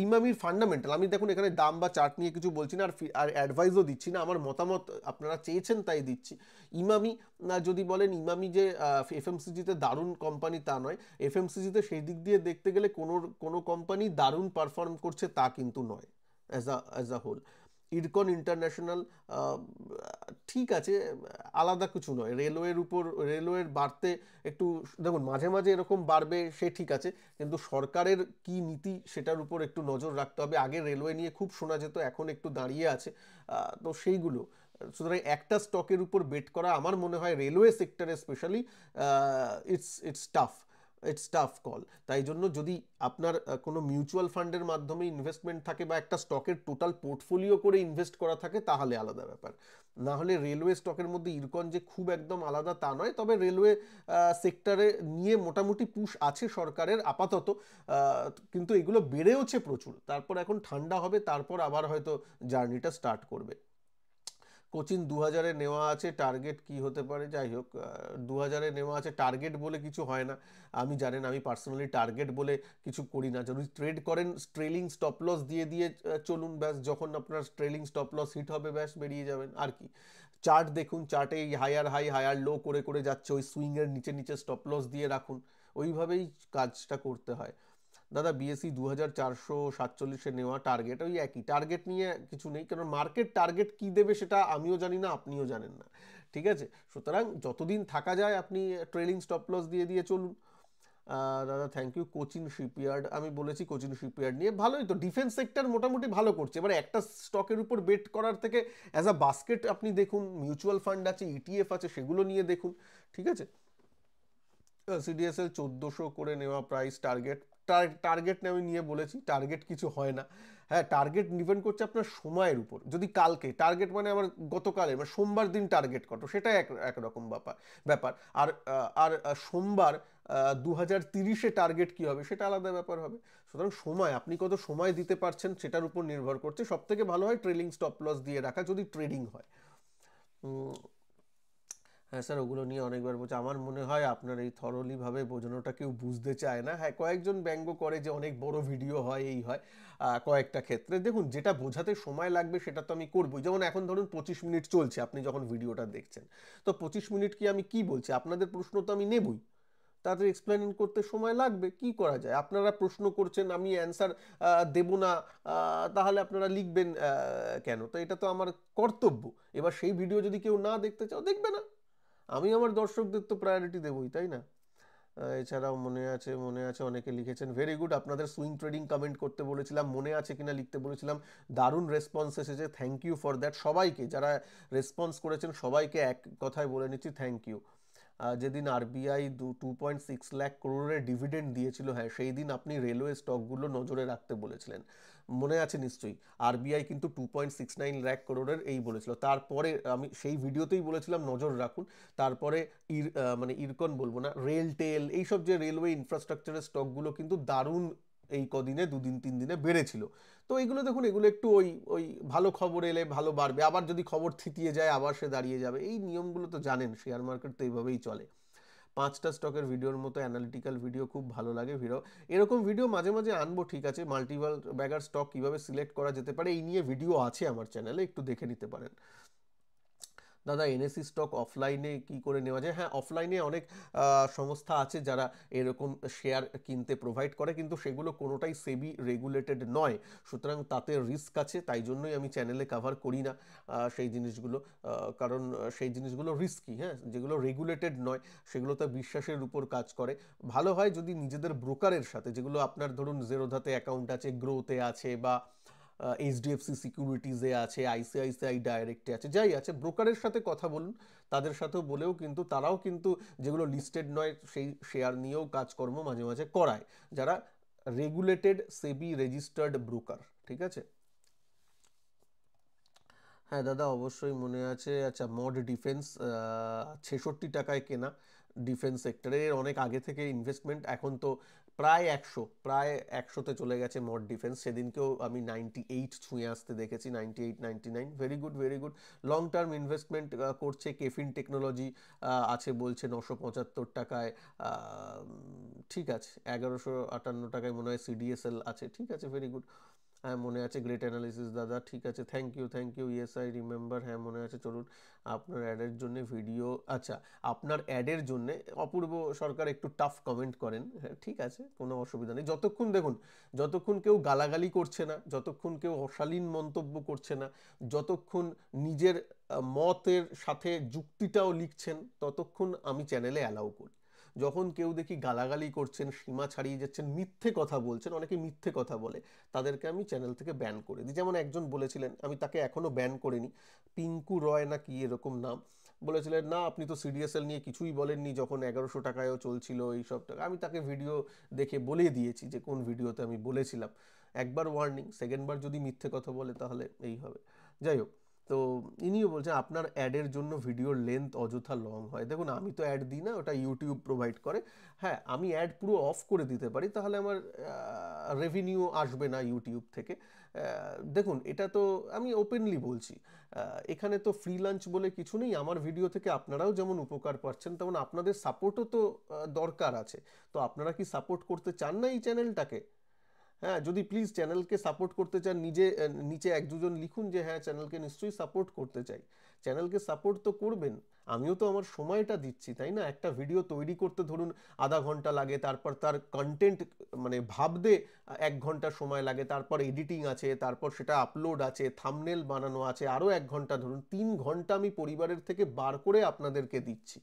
ইমামির ফান্ডামেন্টাল, আমি দেখুন এখানে দাম বা চার্ট নিয়ে কিছু বলছি না, আর অ্যাডভাইসও দিচ্ছি না, আমার মতামত আপনারা চেয়েছেন তাই দিচ্ছি। ইমামি যদি বলেন, ইমামি যে এফএমসিজিতে দারুণ কোম্পানি তা নয়। এফএমসিজিতে সেই দিক দিয়ে দেখতে গেলে কোনো কোম্পানি দারুণ পারফর্ম করছে তা কিন্তু নয়, as a whole. IRCON international ঠিক আছে, আলাদা কিছু নয়। রেলওয়ের বাড়তে একটু দেখুন, মাঝে মাঝে এরকম বাড়বে, সে ঠিক আছে, কিন্তু সরকারের কি নীতি সেটার উপর একটু নজর রাখতে হবে। আগে রেলওয়ে নিয়ে খুব শোনা যেত, এখন একটু দাঁড়িয়ে আছে। তো সেইগুলো, সুতরাং একটা স্টকের উপর বেট করা আমার মনে হয় রেলওয়ে সেক্টরে স্পেশালি ইটস টাফ কল। তাই জন্য যদি আপনার কোনো মিউচুয়াল ফান্ডের মাধ্যমে ইনভেস্টমেন্ট থাকে বা একটা স্টকের টোটাল পোর্টফোলিও করে ইনভেস্ট করা থাকে, তাহলে আলাদা ব্যাপার। না হলে রেলওয়ে স্টকের মধ্যে ইরকন যে খুব একদম আলাদা তা নয়, তবে রেলওয়ে সেক্টরে নিয়ে মোটামুটি পুশ আছে সরকারের আপাতত। কিন্তু এগুলো বেড়েওছে প্রচুর। তারপর এখন ঠান্ডা হবে, তারপর আবার হয়তো জার্নিটা স্টার্ট করবে। কোচিন 2000-এ নেওয়া আছে, টার্গেট কি হতে পারে? যাই হোক, 2000-এ নেওয়া আছে, টার্গেট বলে কিছু হয় না। আমি জানেন, আমি পার্সোনালি টার্গেট বলে কিছু করি না। যদি ট্রেড করেন, ট্রেলিং স্টপ লস দিয়ে দিয়ে চলুন, ব্যাস। যখন আপনার ট্রেলিং স্টপ লস হিট হবে, ব্যাস বেরিয়ে যাবেন। আর কি, চার্ট দেখুন, চার্টে হায়ার হাই হায়ার লো করে করে যাচ্ছে, ওই সুইংয়ের নিচে নিচে স্টপ লস দিয়ে রাখুন, ওইভাবেই কাজটা করতে হয়। দাদা বিএসসি 2447-এ নেওয়া, টার্গেট ওই একই। টার্গেট নিয়ে কিছু নেই, কারণ মার্কেট টার্গেট কি দেবে সেটা আমিও জানি না, আপনিও জানেন না। ঠিক আছে? সুতরাং যতদিন থাকা যায় আপনি ট্রেলিং স্টপ লস দিয়ে দিয়ে চলুন। দাদা থ্যাংক ইউ। কোচিন শিপইয়ার্ড, আমি বলেছি কোচিন শিপইয়ার্ড নিয়ে ভালোই তো, ডিফেন্স সেক্টর মোটামুটি ভালো করছে। এবার একটা স্টকের উপর বেট করার থেকে অ্যাজ আ বাস্কেট আপনি দেখুন, মিউচুয়াল ফান্ড আছে, ইটিএফ আছে, সেগুলো নিয়ে দেখুন, ঠিক আছে? সিডিএসএল 1400 করে নেওয়া প্রাইস টার্গেট, টার্গেট আমি নিয়ে বলেছি, টার্গেট কিছু হয় না। হ্যাঁ, টার্গেট ডিপেন্ড করছে আপনার সময়ের উপর। যদি কালকে টার্গেট মানে আমার গতকালে মানে সোমবার দিন টার্গেট কত, সেটা একরকম ব্যাপার। আর আর সোমবার 2030-এ টার্গেট কি হবে সেটা আলাদা ব্যাপার হবে। সুতরাং সময়, আপনি কত সময় দিতে পারছেন সেটার উপর নির্ভর করছে। সব থেকে ভালো হয় ট্রেলিং স্টপ লস দিয়ে রাখা যদি ট্রেডিং হয়। হ্যাঁ স্যার, ওগুলো নিয়ে অনেকবার বলছে। আমার মনে হয় আপনার এই থরলিভাবে বোঝানোটা কেউ বুঝতে চায় না। হ্যাঁ, কয়েকজন ব্যঙ্গ করে যে অনেক বড় ভিডিও হয়, এই হয় কয়েকটা ক্ষেত্রে। দেখুন, যেটা বোঝাতে সময় লাগবে সেটা তো আমি করবোই। যেমন এখন ধরুন 25 মিনিট চলছে, আপনি যখন ভিডিওটা দেখছেন, তো 25 মিনিট কি আমি কি বলছি, আপনাদের প্রশ্ন তো আমি নেবই, তাদের এক্সপ্লেন করতে সময় লাগবে। কি করা যায়, আপনারা প্রশ্ন করছেন, আমি অ্যান্সার দেব না, তাহলে আপনারা লিখবেন কেন? তো এটা তো আমার কর্তব্য। এবার সেই ভিডিও যদি কেউ না দেখতে চাও, দেখবে না। আমি আমার দর্শকদের তো প্রায়োরিটি দেবই, তাই না? এছাড়াও মনে আছে অনেকে লিখেছেন, ভেরি গুড। আপনাদের সুইং ট্রেডিং কমেন্ট করতে বলেছিলাম, মনে আছে কিনা লিখতে বলেছিলাম, দারুণ রেসপন্স এসেছে, থ্যাংক ইউ ফর দ্যাট। সবাইকে যারা রেসপন্স করেছেন সবাইকে এক কথায় বলে নিচ্ছি, থ্যাংক ইউ। যেদিন আরবিআই 2.6 লাখ করোড়ের ডিভিডেন্ড দিয়েছিল, হ্যাঁ সেই দিন আপনি রেলওয়ে স্টকগুলো নজরে রাখতে বলেছিলেন, মনে আছে নিশ্চয়ই। আরবিআই কিন্তু 2.69 লাখ করোড়ের এই বলেছিল। তারপরে আমি সেই ভিডিওতেই বলেছিলাম নজর রাখুন। তারপরে মানে ইরকন বলবো না, রেলটেল, এইসব যে রেলওয়ে ইনফ্রাস্ট্রাকচারের স্টকগুলো কিন্তু দারুণ এই কদিনে 2-3 দিনে বেড়েছিল। তো এইগুলো দেখুন, এগুলো একটু ওই ওই ভালো খবর এলে ভালো বাড়বে, আবার যদি খবর থিতিয়ে যায় আবার সে দাঁড়িয়ে যাবে। এই নিয়মগুলো তো জানেন, শেয়ার মার্কেট তো এইভাবেই চলে। 5টা স্টকের ভিডিওর মতো অ্যানালিটিক্যাল ভিডিও খুব ভালো লাগে। এরকম ভিডিও মাঝে মাঝে আনবো, ঠিক আছে? মাল্টিপল ব্যাগার স্টক কীভাবে সিলেক্ট করা যেতে পারে এই নিয়ে ভিডিও আছে আমার চ্যানেলে, একটু দেখে নিতে পারেন। দাদা এনএসসি স্টক অফলাইনে কি করে নেওয়া যায়? হ্যাঁ, অফলাইনে অনেক সংস্থা আছে যারা এরকম শেয়ার কিনতে প্রোভাইড করে, কিন্তু সেগুলো কোনোটাই সেবি রেগুলেটেড নয়। সুতরাং তাতে রিস্ক আছে, তাই জন্যই আমি চ্যানেলে কভার করি না সেই জিনিসগুলো। কারণ সেই জিনিসগুলো রিস্কি। হ্যাঁ, যেগুলো রেগুলেটেড নয় সেগুলো তো বিশ্বাসের উপর কাজ করে। ভালো হয় যদি নিজেদের ব্রোকারের সাথে, যেগুলো আপনার ধরুন জেরোধাতে অ্যাকাউন্ট আছে, গ্রোতে আছে, বা এইচডিএফসি সিকিউরিটিজে আছে, আইসিআইসিআই ডাইরেক্টে আছে, যাই আছে, ব্রোকারের সাথে কথা বলুন। তাদের সাথেও বলেও কিন্তু তারাও কিন্তু যেগুলো লিস্টেড নয় সেই শেয়ার নিয়েও কাজকর্ম মাঝে মাঝে করায়, যারা রেগুলেটেড সেবি রেজিস্টার্ড ব্রোকার, ঠিক আছে? হ্যাঁ দাদা, অবশ্যই মনে আছে। আচ্ছা, মড ডিফেন্স 66 টাকায় কেনা, ডিফেন্স সেক্টরের অনেক আগে থেকে ইনভেস্টমেন্ট, এখন তো প্রায় 100তে চলে গেছে মড ডিফেন্স। সেদিনকেও আমি 98 ছুঁয়ে আসতে দেখেছি, 98, 99। Very good, very good. Long term investment করছে। কেফিন টেকনোলজি আছে বলছে 975 টাকায়, ঠিক আছে। 1158 টাকায় মনে হয় সিডিএসএল আছে, ঠিক আছে, ভেরি গুড। হ্যাঁ মনে আছে, গ্রেট অ্যানালিসিস দাদা, ঠিক আছে, thank you, thank you, yes I remember. হ্যাঁ মনে আছে, চলুন। আপনার অ্যাডের জন্য ভিডিও, আচ্ছা, আপনার অ্যাডের জন্য অপূর্ব সরকার একটু টাফ কমেন্ট করেন, হ্যাঁ ঠিক আছে, কোনো অসুবিধা নেই। যতক্ষণ দেখুন, যতক্ষণ কেউ গালাগালি করছে না, যতক্ষণ কেউ অশালীন মন্তব্য করছে না, যতক্ষণ নিজের মতের সাথে যুক্তিটাও লিখছেন, ততক্ষণ আমি চ্যানেলে অ্যালাউ করি। যখন কেউ দেখি গালাগালি করছেন, সীমা ছাড়িয়ে যাচ্ছেন, মিথ্যে কথা বলছেন, অনেকে মিথ্যে কথা বলে, তাদেরকে আমি চ্যানেল থেকে ব্যান করে দিই। যেমন একজন বলেছিলেন, আমি তাকে এখনও ব্যান করিনি, পিঙ্কু রয় না কি এরকম নাম, বলেছিলেন না আপনি তো সিডিএসএল নিয়ে কিছুই বলেননি যখন 1100 টাকায়ও চলছিল এইসব টাকা। আমি তাকে ভিডিও দেখে বলে দিয়েছি যে কোন ভিডিওতে আমি বলেছিলাম। একবার ওয়ার্নিং, সেকেন্ডবার যদি মিথ্যে কথা বলে তাহলে এই হবে। যাই হোক, তো ইনিও বলছেন আপনার অ্যাডের জন্য ভিডিওর লেন্থ অযথা লং হয়। দেখুন, আমি তো অ্যাড দিই না, ওটা ইউটিউব প্রোভাইড করে। হ্যাঁ, আমি অ্যাড পুরো অফ করে দিতে পারি, তাহলে আমার রেভিনিউ আসবে না ইউটিউব থেকে। দেখুন, এটা তো আমি ওপেনলি বলছি, এখানে তো ফ্রি লাঞ্চ বলে কিছু নেই। আমার ভিডিও থেকে আপনারাও যেমন উপকার পাচ্ছেন, তেমন আপনাদের সাপোর্টও তো দরকার আছে। তো আপনারা কি সাপোর্ট করতে চান না এই চ্যানেলটাকে? হ্যাঁ, যদি প্লিজ চ্যানেলকে সাপোর্ট করতে চান, নিচে 1-2 জন লিখুন যে হ্যাঁ চ্যানেলকে নিশ্চয়ই সাপোর্ট করতে চাই। চ্যানেলকে সাপোর্ট তো করবেন। আমিও তো আমার সময়টা দিচ্ছি, তাই না? একটা ভিডিও তৈরি করতে ধরুন আধা ঘন্টা লাগে, তারপর তার কন্টেন্ট মানে ভাবতে 1 ঘন্টা সময় লাগে, তারপর এডিটিং আছে, তারপর সেটা আপলোড আছে, থাম্বনেল বানানো আছে, আরও 1 ঘন্টা, ধরুন 3 ঘন্টা আমি পরিবারের থেকে বার করে আপনাদেরকে দিচ্ছি।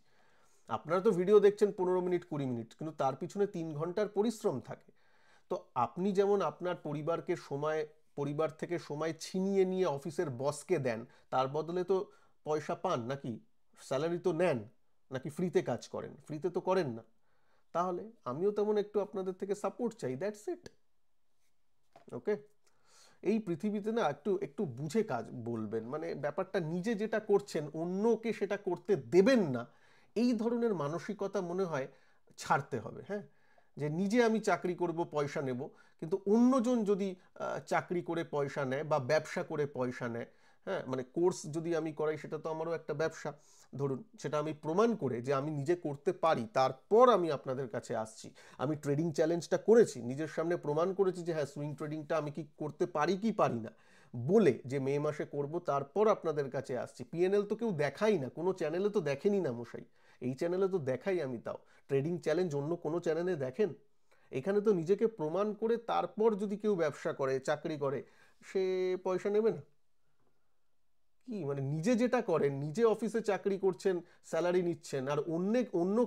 আপনারা তো ভিডিও দেখছেন 15 মিনিট 20 মিনিট, কিন্তু তার পিছনে 3 ঘন্টার পরিশ্রম থাকে। তো আপনি যেমন আপনার পরিবারকে সময়, পরিবার থেকে সময় ছিনিয়ে নিয়ে অফিসের বসকে দেন, তার বদলে তো পয়সা পান নাকি? স্যালারি তো নেন, নাকি ফ্রিতে কাজ করেন? ফ্রিতে তো করেন না। তাহলে আমিও তেমন একটু আপনাদের থেকে সাপোর্ট চাই, দ্যাটস ইট। ওকে? এই পৃথিবীতে না একটু একটু বুঝে কাজ বলবেন, মানে ব্যাপারটা নিজে যেটা করছেন অন্যকে সেটা করতে দেবেন না, এই ধরনের মানসিকতা মনে হয় ছাড়তে হবে। হ্যাঁ, যে নিজে আমি চাকরি করব, পয়সা নেব, কিন্তু অন্যজন যদি চাকরি করে পয়সা নেয় বা ব্যবসা করে পয়সা নেয়, হ্যাঁ, মানে কোর্স যদি আমি করাই সেটা তো আমারও একটা ব্যবসা, ধরুন সেটা আমি প্রমাণ করে যে আমি নিজে করতে পারি, তারপর আমি আপনাদের কাছে আসছি। আমি ট্রেডিং চ্যালেঞ্জটা করেছি, নিজের সামনে প্রমাণ করেছি যে হ্যাঁ সুইং ট্রেডিংটা আমি কি করতে পারি কি পারি না, বলে যে মে মাসে করব, তারপর আপনাদের কাছে আসছি। পিএনএল তো কেউ দেখাই না, কোনো চ্যানেলে তো দেখেনি না মশাই, এই চ্যানেলে তো দেখাই আমি। তাও ট্রেডিং চ্যালেঞ্জ অন্য কোনো চ্যানেলে দেখেন? এখানে তো নিজেকে প্রমাণ করে তারপর যদি কেউ ব্যবসা করে, চাকরি করে, সে পয়সা নেবে না? কি মানে নিজে যেটা করেন, নিজে অফিসে চাকরি করছেন, স্যালারি নিচ্ছেন, আর অন্য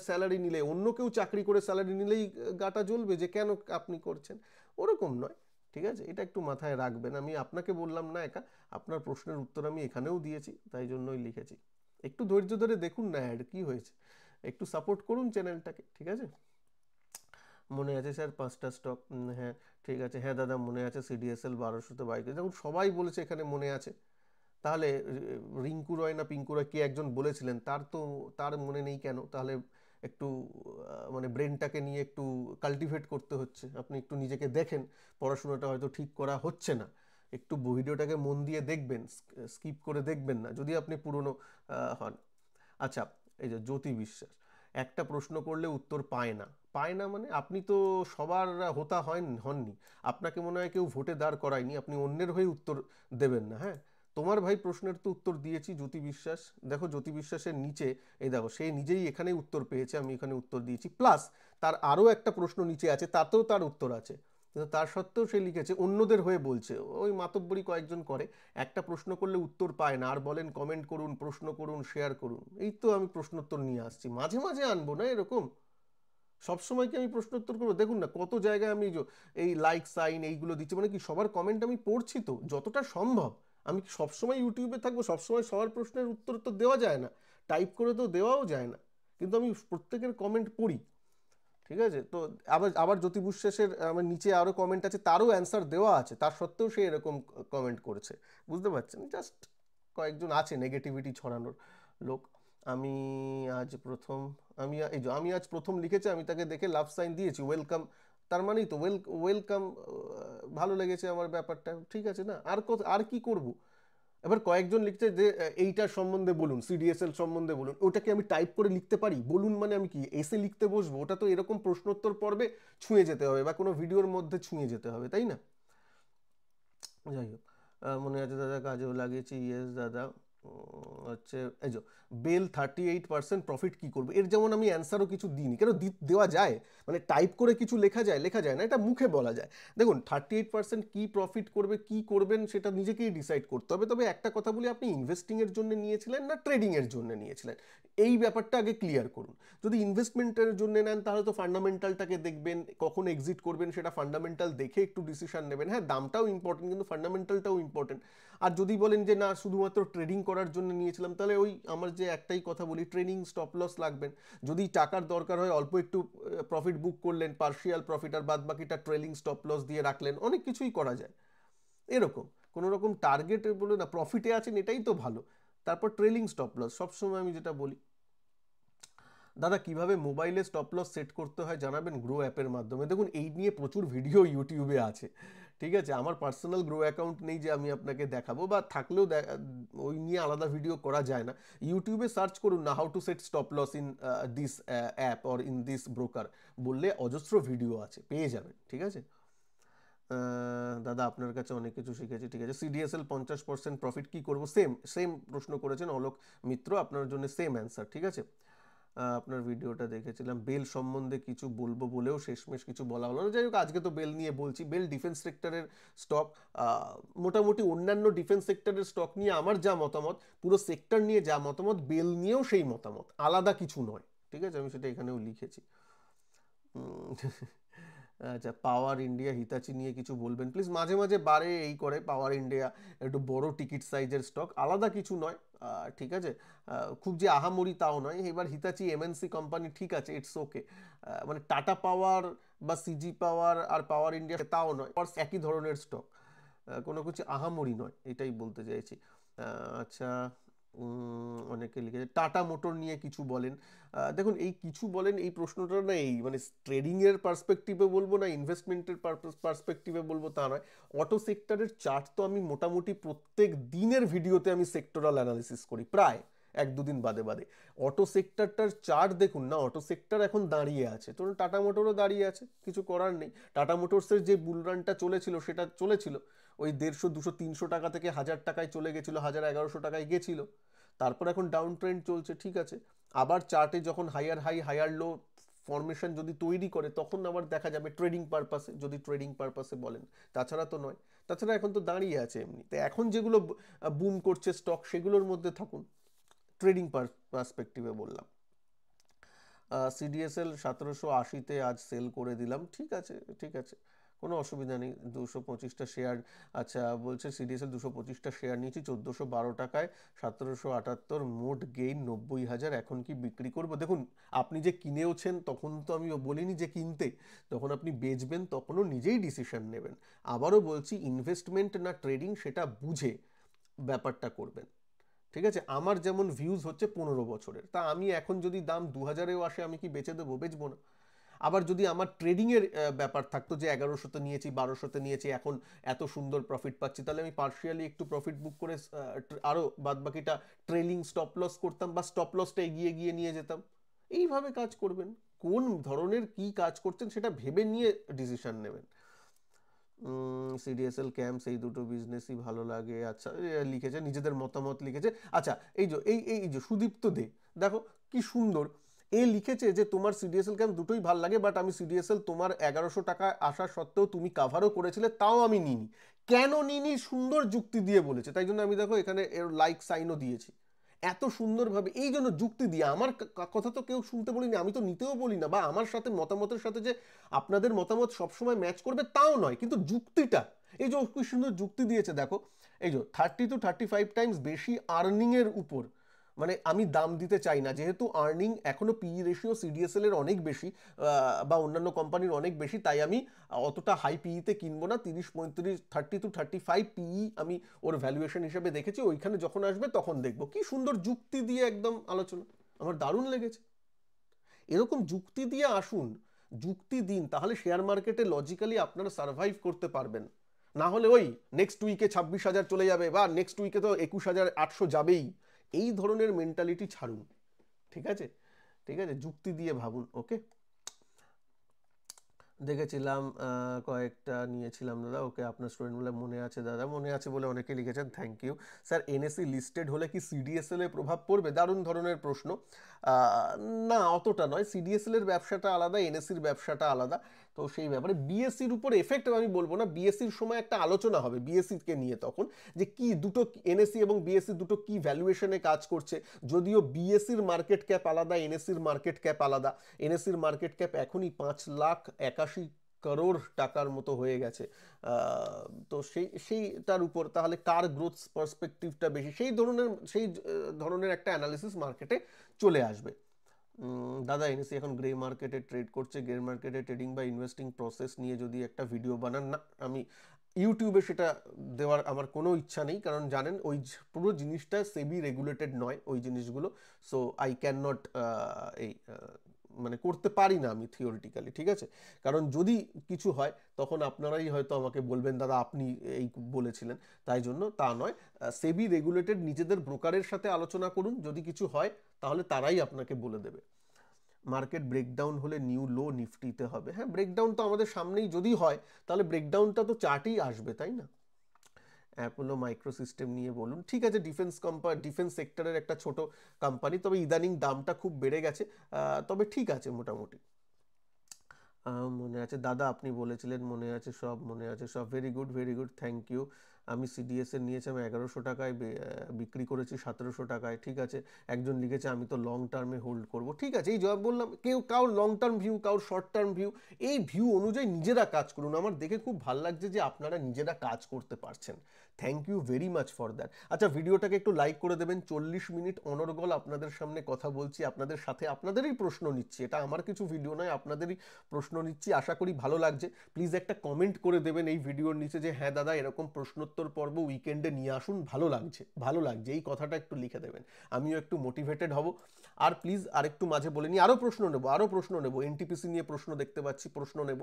স্যালারি নিলে, অন্য কেউ চাকরি করে স্যালারি নিলেই গাটা জ্বলবে যে কেন আপনি করছেন? ওরকম নয়, ঠিক আছে? এটা একটু মাথায় রাখবেন। আমি আপনাকে বললাম না একা, আপনার প্রশ্নের উত্তর আমি এখানেও দিয়েছি, তাই জন্যই লিখেছি। একটু ধৈর্য ধরে দেখুন না অ্যাড কি হয়েছে, একটু সাপোর্ট করুন চ্যানেলটাকে, ঠিক আছে? মনে আছে স্যার 5টা স্টক? হ্যাঁ ঠিক আছে, হ্যাঁ দাদা মনে আছে, সিডিএসএল 1200-তে বাইক, দেখুন সবাই বলেছে এখানে মনে আছে। তাহলে রিঙ্কু রয় না পিঙ্কু রয় কে একজন বলেছিলেন, তার মনে নেই কেন? তাহলে একটু মানে ব্রেনটাকে নিয়ে একটু কাল্টিভেট করতে হচ্ছে। আপনি একটু নিজেকে দেখেন, পড়াশোনাটা হয়তো ঠিক করা হচ্ছে না, একটু ভিডিওটাকে মন দিয়ে দেখবেন, স্কিপ করে দেখবেন না যদি আপনি পুরনো হন। আচ্ছা, এই যে জ্যোতি বিশ্বাস, একটা প্রশ্ন করলে উত্তর পায় না। পায় না মানে আপনি তো সবার হোতা হননি, আপনাকে মনে হয় কেউ ভোটে দাঁড় করায়নি, আপনি অন্যের হয়ে উত্তর দেবেন না। হ্যাঁ, তোমার ভাই প্রশ্নের তো উত্তর দিয়েছি, জ্যোতি বিশ্বাস। দেখো জ্যোতি বিশ্বাসের নিচে, এই দেখো সে নিজেই এখানেই উত্তর পেয়েছে, আমি এখানে উত্তর দিয়েছি, প্লাস তার আরও একটা প্রশ্ন নিচে আছে, তাতেও তার উত্তর আছে, কিন্তু তার সত্ত্বেও সে লিখেছে অন্যদের হয়ে বলছে। ওই মাতব্বরি কয়েকজন করে, একটা প্রশ্ন করলে উত্তর পায় না আর বলেন কমেন্ট করুন, প্রশ্ন করুন, শেয়ার করুন। এই তো আমি প্রশ্নোত্তর নিয়ে আসছি, মাঝে মাঝে আনবো না এরকম, সবসময় কি আমি প্রশ্নোত্তর করবো? দেখুন না কত জায়গায় আমি এই লাইক সাইন এইগুলো দিচ্ছি, মানে কি সবার কমেন্ট আমি পড়ছি তো যতটা সম্ভব। আমি কি সবসময় ইউটিউবে থাকবো? সবসময় সবার প্রশ্নের উত্তর তো দেওয়া যায় না, টাইপ করে তো দেওয়াও যায় না, কিন্তু আমি প্রত্যেকের কমেন্ট পড়ি, ঠিক আছে? তো আবার আবার জ্যোতি বিশ্বাসের আমার নিচে আরও কমেন্ট আছে, তারও অ্যান্সার দেওয়া আছে, তার সত্ত্বেও সে এরকম কমেন্ট করেছে। বুঝতে পারছেন? জাস্ট কয়েকজন আছে নেগেটিভিটি ছড়ানোর লোক। আমি আজ প্রথম, আমি আজ প্রথম লিখেছে, আমি তাকে দেখে লাভ সাইন দিয়েছি, ওয়েলকাম। তার মানেই তো ওয়েলকাম, ভালো লেগেছে আমার ব্যাপারটা, ঠিক আছে না? আর কি করব? এবার কয়েকজন লিখছে যে এইটার সম্বন্ধে বলুন, সিডিএসএল সম্বন্ধে বলুন। ওটাকে আমি টাইপ করে লিখতে পারি? বলুন মানে আমি কি এসে লিখতে বসবো? ওটা তো এরকম প্রশ্নোত্তর পর্বে ছুঁয়ে যেতে হবে বা কোনো ভিডিওর মধ্যে ছুঁয়ে যেতে হবে, তাই না? যাই হোক, মনে আছে দাদা, কাজেও লাগিয়েছি, ইয়েস দাদা। হচ্ছে এই যে বেল 38% প্রফিট কি করবে, এর যেমন আমি অ্যান্সারও কিছু দিইনি, কেন দেওয়া যায়? মানে টাইপ করে কিছু লেখা যায়? লেখা যায় না, এটা মুখে বলা যায়। দেখুন 38% কি প্রফিট করবে, কি করবেন সেটা নিজেকেই ডিসাইড করতে হবে। তবে একটা কথা বলি, আপনি ইনভেস্টিংয়ের জন্য নিয়েছিলেন না ট্রেডিংয়ের জন্য নিয়েছিলেন, এই ব্যাপারটা আগে ক্লিয়ার করুন। যদি ইনভেস্টমেন্টের জন্য নেন তাহলে তো ফান্ডামেন্টালটাকে দেখবেন, কখন এক্সিট করবেন সেটা ফান্ডামেন্টাল দেখে একটু ডিসিশন নেবেন। হ্যাঁ, দামটাও ইম্পর্টেন্ট, কিন্তু ফান্ডামেন্টালটাও ইম্পর্টেন্ট। আর যদি বলেন যে না শুধুমাত্র ট্রেডিং করার জন্য নিয়েছিলাম, তাহলে ওই আমার যে একটাই কথা বলি, ট্রেনিং স্টপ লস লাগবেন। যদি টাকার দরকার হয় অল্প একটু প্রফিট বুক করলেন, পার্শিয়াল প্রফিট, আর বাদ বাকিটা ট্রেলিং স্টপ লস দিয়ে রাখলেন, অনেক কিছুই করা যায় এরকম। কোনো রকম টার্গেট বলে না, প্রফিটে আছেন এটাই তো ভালো, তারপর ট্রেলিং স্টপ লস সবসময় আমি যেটা বলি। দাদা কিভাবে মোবাইলে স্টপ লস সেট করতে হয় জানাবেন গ্রো অ্যাপের মাধ্যমে? দেখুন এই নিয়ে প্রচুর ভিডিও ইউটিউবে আছে, ঠিক আছে? আমার পার্সোনাল গ্রো অ্যাকাউন্ট নেই যে আমি আপনাকে দেখাবো, বা থাকলেও ওই নিয়ে আলাদা ভিডিও করা যায় না। ইউটিউবে সার্চ করুন না how to set stop loss in this app or in this broker, বললে অজস্র ভিডিও আছে, পেয়ে যাবেন, ঠিক আছে? দাদা আপনার কাছে অনেক কিছু শিখেছি, ঠিক আছে। সিডিএসএল 50% প্রফিট কি করব, সেম সেম প্রশ্ন করেছেন অলোক মিত্র, আপনার জন্য সেম অ্যান্সার, ঠিক আছে। আপনার ভিডিওটা দেখেছিলাম, বেল সম্বন্ধে কিছু বলবো বলেও শেষমেশ কিছু বলা হলো না। যাই হোক, আজকে তো বেল নিয়ে বলছি। বেল ডিফেন্স সেক্টরের স্টক। মোটামুটি অন্যান্য ডিফেন্স সেক্টরের স্টক নিয়ে আমার যা মতামত, পুরো সেক্টর নিয়ে যা মতামত, বেল নিয়েও সেই মতামত, আলাদা কিছু নয়, ঠিক আছে। আমি সেটা এখানেও লিখেছি। আচ্ছা, পাওয়ার ইন্ডিয়া হিতাচি নিয়ে কিছু বলবেন প্লিজ। মাঝে মাঝে বারে এই করে পাওয়ার ইন্ডিয়া, একটু বড় টিকিট সাইজের স্টক, আলাদা কিছু নয়, ঠিক আছে। খুব যে আহামরি তাও নয়। এবার হিতাচি এমএনসি কোম্পানি, ঠিক আছে, ইটস ওকে। মানে টাটা পাওয়ার বা সিজি পাওয়ার আর পাওয়ার ইন্ডিয়া তাও নয়, একই ধরনের স্টক, কোনো কিছু আহামরি নয়, এটাই বলতে চাইছি। আচ্ছা, অনেকে লিখেছে টাটা মোটর নিয়ে কিছু বলেন। দেখুন, এই কিছু বলেন এই প্রশ্নটা না, এই মানে ট্রেডিং এর পার্সপেক্টিভে বলবো না ইনভেস্টমেন্টের পার্সপেক্টিভে বলবো তা নয়। অটো সেক্টরের চার্ট তো আমি মোটামুটি প্রত্যেক দিনের ভিডিওতে আমি সেক্টরাল অ্যানালিসিস করি, প্রায় এক দুদিন বাদে বাদে। অটো সেক্টরটার চার্ট দেখুন না, অটো সেক্টর এখন দাঁড়িয়ে আছে, ধরুন টাটা মোটরও দাঁড়িয়ে আছে, কিছু করার নেই। টাটা মোটরসের যে বুলরানটা চলেছিল সেটা চলেছিল ওই 150, 200, 300 টাকা থেকে 1000 টাকায় চলে গেছিল, 1100 টাকায় গেছিল। তারপর এখন ডাউন ট্রেন্ড চলছে, ঠিক আছে। আবার চার্টে যখন higher high higher low formation যদি তৈরি করে, তখন আবার দেখা যাবে ট্রেডিং পারপাসে, যদি ট্রেডিং পারপাসে বলেন, তাছাড়া তো নয়। তাছাড়া এখন তো দাঁড়িয়ে আছে এমনি, তো এখন যেগুলো বুম করছে স্টক, সেগুলোর মধ্যে থাকুন, ট্রেডিং পার্সপেক্টিভে বললাম। সিডিএসএল 1780-তে আজ সেল করে দিলাম, ঠিক আছে, ঠিক আছে, কোনো অসুবিধা নেই। 225টা শেয়ার, আচ্ছা বলছে সিডিএসএল 225টা শেয়ার নিয়েছি 1412 টাকায়, 1778, মোট গেইন 90,000, এখন কি বিক্রি করব? দেখুন, আপনি যে কিনেওছেন তখন তো আমি বলিনি যে কিনতে, তখন আপনি বেচবেন তখনও নিজেই ডিসিশন নেবেন। আবারও বলছি, ইনভেস্টমেন্ট না ট্রেডিং সেটা বুঝে ব্যাপারটা করবেন, ঠিক আছে। আমার যেমন ভিউজ হচ্ছে 15 বছরের, তা আমি এখন যদি দাম 2000-এও আসে, আমি কি বেচে দেবো? বেচবো না। আবার যদি আমার ট্রেডিংয়ের ব্যাপার থাকতো যে 1100-তে নিয়েছি, 1200-তে নিয়েছি, এখন এত সুন্দর প্রফিট পাচ্ছি, তাহলে আমি পার্শিয়ালি একটু প্রফিট বুক করে আরও বাদ বাকিটা ট্রেলিং স্টপ লস করতাম, বা স্টপ লসটা এগিয়ে গিয়ে নিয়ে যেতাম। এইভাবে কাজ করবেন, কোন ধরনের কি কাজ করছেন সেটা ভেবে নিয়ে ডিসিশন নেবেন। সিডিএসএল ক্যাম্পস, এই দুটো বিজনেসই ভালো লাগে, আচ্ছা লিখেছে, নিজেদের মতামত লিখেছে। আচ্ছা, এই যে এই যে সুদীপ্ত দে, দেখো কি সুন্দর, এ লিখেছে যে তোমার সিডিএসএল ক্যাম্প দুটোই ভালো লাগে, বাট আমি সিডিএসএল তোমার 1100 টাকা আসা সত্ত্বেও তুমি কাভারও করেছিলে, তাও আমি নিইনি। কেন নিইনি? সুন্দর যুক্তি দিয়ে বলেছে, তাই জন্য আমি দেখো এখানে এর লাইক সাইনও দিয়েছি, এত সুন্দরভাবে এই জন্য যুক্তি দিয়ে। আমার কথা তো কেউ শুনতে বলিনি, আমি তো নিতেও বলি না, বা আমার সাথে মতামতের সাথে যে আপনাদের মতামত সবসময় ম্যাচ করবে তাও নয়, কিন্তু যুক্তিটা, এই যে কি সুন্দর যুক্তি দিয়েছে দেখো, এই যে 30 to 35 টাইমস বেশি আর্নিং এর উপর, মানে আমি দাম দিতে চাই না, যেহেতু আর্নিং এখনো পিই রেশিও সিডিএসএল এর অনেক বেশি, বা অন্যান্য কোম্পানির অনেক বেশি, তাই আমি অতটা হাই পিইতে কিনবো না। 30-35, 30 to 35 পিই আমি ওর ভ্যালুয়েশন হিসেবে দেখেছি, ওইখানে যখন আসবে তখন দেখবো। কি সুন্দর যুক্তি দিয়ে একদম আলোচনা, আমার দারুণ লেগেছে। এরকম যুক্তি দিয়ে আসুন, যুক্তি দিন, তাহলে শেয়ার মার্কেটে লজিক্যালি আপনারা সার্ভাইভ করতে পারবেন। না হলে ওই নেক্সট উইকে 26,000 চলে যাবে, বা নেক্সট উইকে তো 21,800 যাবেই, এই ধরনের মেন্টালিটি ছাড়ুন, ঠিক আছে, ঠিক আছে, যুক্তি দিয়ে ভাবুন। ওকে, দেখেছিলাম কয়েকটা নিয়েছিলাম দাদা, ওকে আপনার স্টুডেন্ট বলে মনে আছে দাদা, মনে আছে বলে অনেকে লিখেছেন, thank you sir. NSC listed হলে কি সিডিএসএল এ প্রভাব পড়বে? দারুণ ধরনের প্রশ্ন। না, অতটা নয়, সিডিএসএল এর ব্যবসাটা আলাদা, এনএসসির ব্যবসাটা আলাদা, তো সেই ব্যাপারে বিএসসির উপর এফেক্ট আমি বলবো না। বিএসসির সময় একটা আলোচনা হবে বিএসসিকে নিয়ে তখন, যে কি দুটো এনএসসি এবং বিএসসি দুটো কি ভ্যালুয়েশনে কাজ করছে, যদিও বিএসসির মার্কেট ক্যাপ আলাদা, এনএসসির মার্কেট ক্যাপ আলাদা। এনএসসির মার্কেট ক্যাপ এখনই 5,81,00,00,000 টাকার মতো হয়ে গেছে, তো সেইটার উপর তাহলে কার গ্রোথ পার্সপেক্টিভটা বেশি, সেই ধরনের একটা অ্যানালিসিস মার্কেটে চলে আসবে। দাদা, এনএসসি এখন গ্রে মার্কেটে ট্রেড করছে, গ্রে মার্কেটে ট্রেডিং বা ইনভেস্টিং প্রসেস নিয়ে যদি একটা ভিডিও বানান, না আমি ইউটিউবে সেটা দেওয়ার আমার কোনো ইচ্ছা নেই, কারণ জানেন ওই পুরো জিনিসটা সেবি রেগুলেটেড নয় ওই জিনিসগুলো, সো আই ক্যান নট এই মানে করতে পারি না আমি থিওরিটিক্যালি, ঠিক আছে। কারণ যদি কিছু হয় তখন আপনারাই হয়তো আমাকে বলবেন দাদা আপনি এই বলেছিলেন, তাই জন্য তা নয়। সেবি রেগুলেটেড নিজেদের ব্রোকারের সাথে আলোচনা করুন, যদি কিছু হয় তাহলে তারাই আপনাকে বলে দেবে। মার্কেট ব্রেকডাউন হলে নিউ লো নিফটিতে হবে। হ্যাঁ, ব্রেকডাউন তো আমাদের সামনেই যদি হয় তাহলে ব্রেকডাউনটা তো চার্টেই আসবে, তাই না? অ্যাপোলো মাইক্রোসিস্টেম নিয়ে বলুন। ঠিক আছে, ডিফেন্স সেক্টরের একটা ছোট কোম্পানি, তবে ইদানিং দামটা খুব বেড়ে গেছে, তবে ঠিক আছে মোটামুটি। মনে আছে দাদা, আপনি বলেছিলেন মনে আছে সব, মনে আছে সব। Very good, very good, thank you. আমি সিডিএস এর নিয়েছিলাম 1100 টাকায়, বিক্রি করেছি 1700 টাকায়। ঠিক আছে, একজন লিখেছে আমি তো লং টার্মে হোল্ড করব। ঠিক আছে, এই জবাব বললাম, কেউ কারোর লং টার্ম ভিউ, কারোর শর্ট টার্ম ভিউ, এই ভিউ অনুযায়ী নিজেরা কাজ করুন। আমার দেখে খুব ভালো লাগছে যে আপনারা নিজেরা কাজ করতে পারছেন। Thank you very much for that. আচ্ছা, ভিডিওটাকে একটু লাইক করে দেবেন। 40 মিনিট অনর্গল আপনাদের সামনে কথা বলছি, আপনাদের সাথে আপনাদেরই প্রশ্ন নিচ্ছি, এটা আমার কিছু ভিডিও নয়, আপনাদেরই প্রশ্ন নিচ্ছি। আশা করি ভালো লাগছে। প্লিজ একটা কমেন্ট করে দেবেন এই ভিডিওর নিচে যে হ্যাঁ দাদা, এরকম প্রশ্নোত্তর পর্ব উইকেন্ডে নিয়ে আসুন, ভালো লাগছে, ভালো লাগছে, এই কথাটা একটু লিখে দেবেন, আমিও একটু মোটিভেটেড হব। আর প্লিজ আরেকটু মাঝে বলে নিই, আরও প্রশ্ন নেব, এনটিপিসি নিয়ে প্রশ্ন দেখতে পাচ্ছি, প্রশ্ন নেব।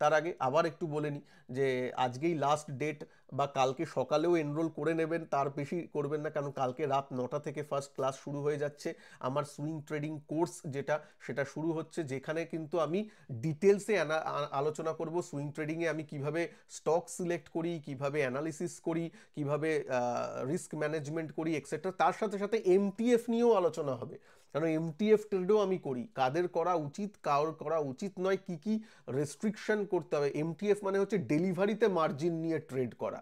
তার আগে আবার একটু বলে নিই যে আজকেই লাস্ট ডেট, বা কালকে সকালেও এনরোল করে নেবেন, তার বেশি করবেন না, কারণ কালকে রাত 9টা থেকে ফার্স্ট ক্লাস শুরু হয়ে যাচ্ছে। আমার সুইং ট্রেডিং কোর্স যেটা, সেটা শুরু হচ্ছে, যেখানে কিন্তু আমি ডিটেলসে আলোচনা করব সুইং ট্রেডিংয়ে আমি কিভাবে স্টক সিলেক্ট করি, কিভাবে অ্যানালিসিস করি, কিভাবে রিস্ক ম্যানেজমেন্ট করি এক্সেট্রা। তার সাথে সাথে এমটিএফ নিয়েও আলোচনা হবে, কারণ এমটিএফ ট্রেডও আমি করি, কাদের করা উচিত, কারোর করা উচিত নয়, কি কি রেস্ট্রিকশন করতে হবে। এমটিএফ মানে হচ্ছে ডেলিভারিতে মার্জিন নিয়ে ট্রেড করা,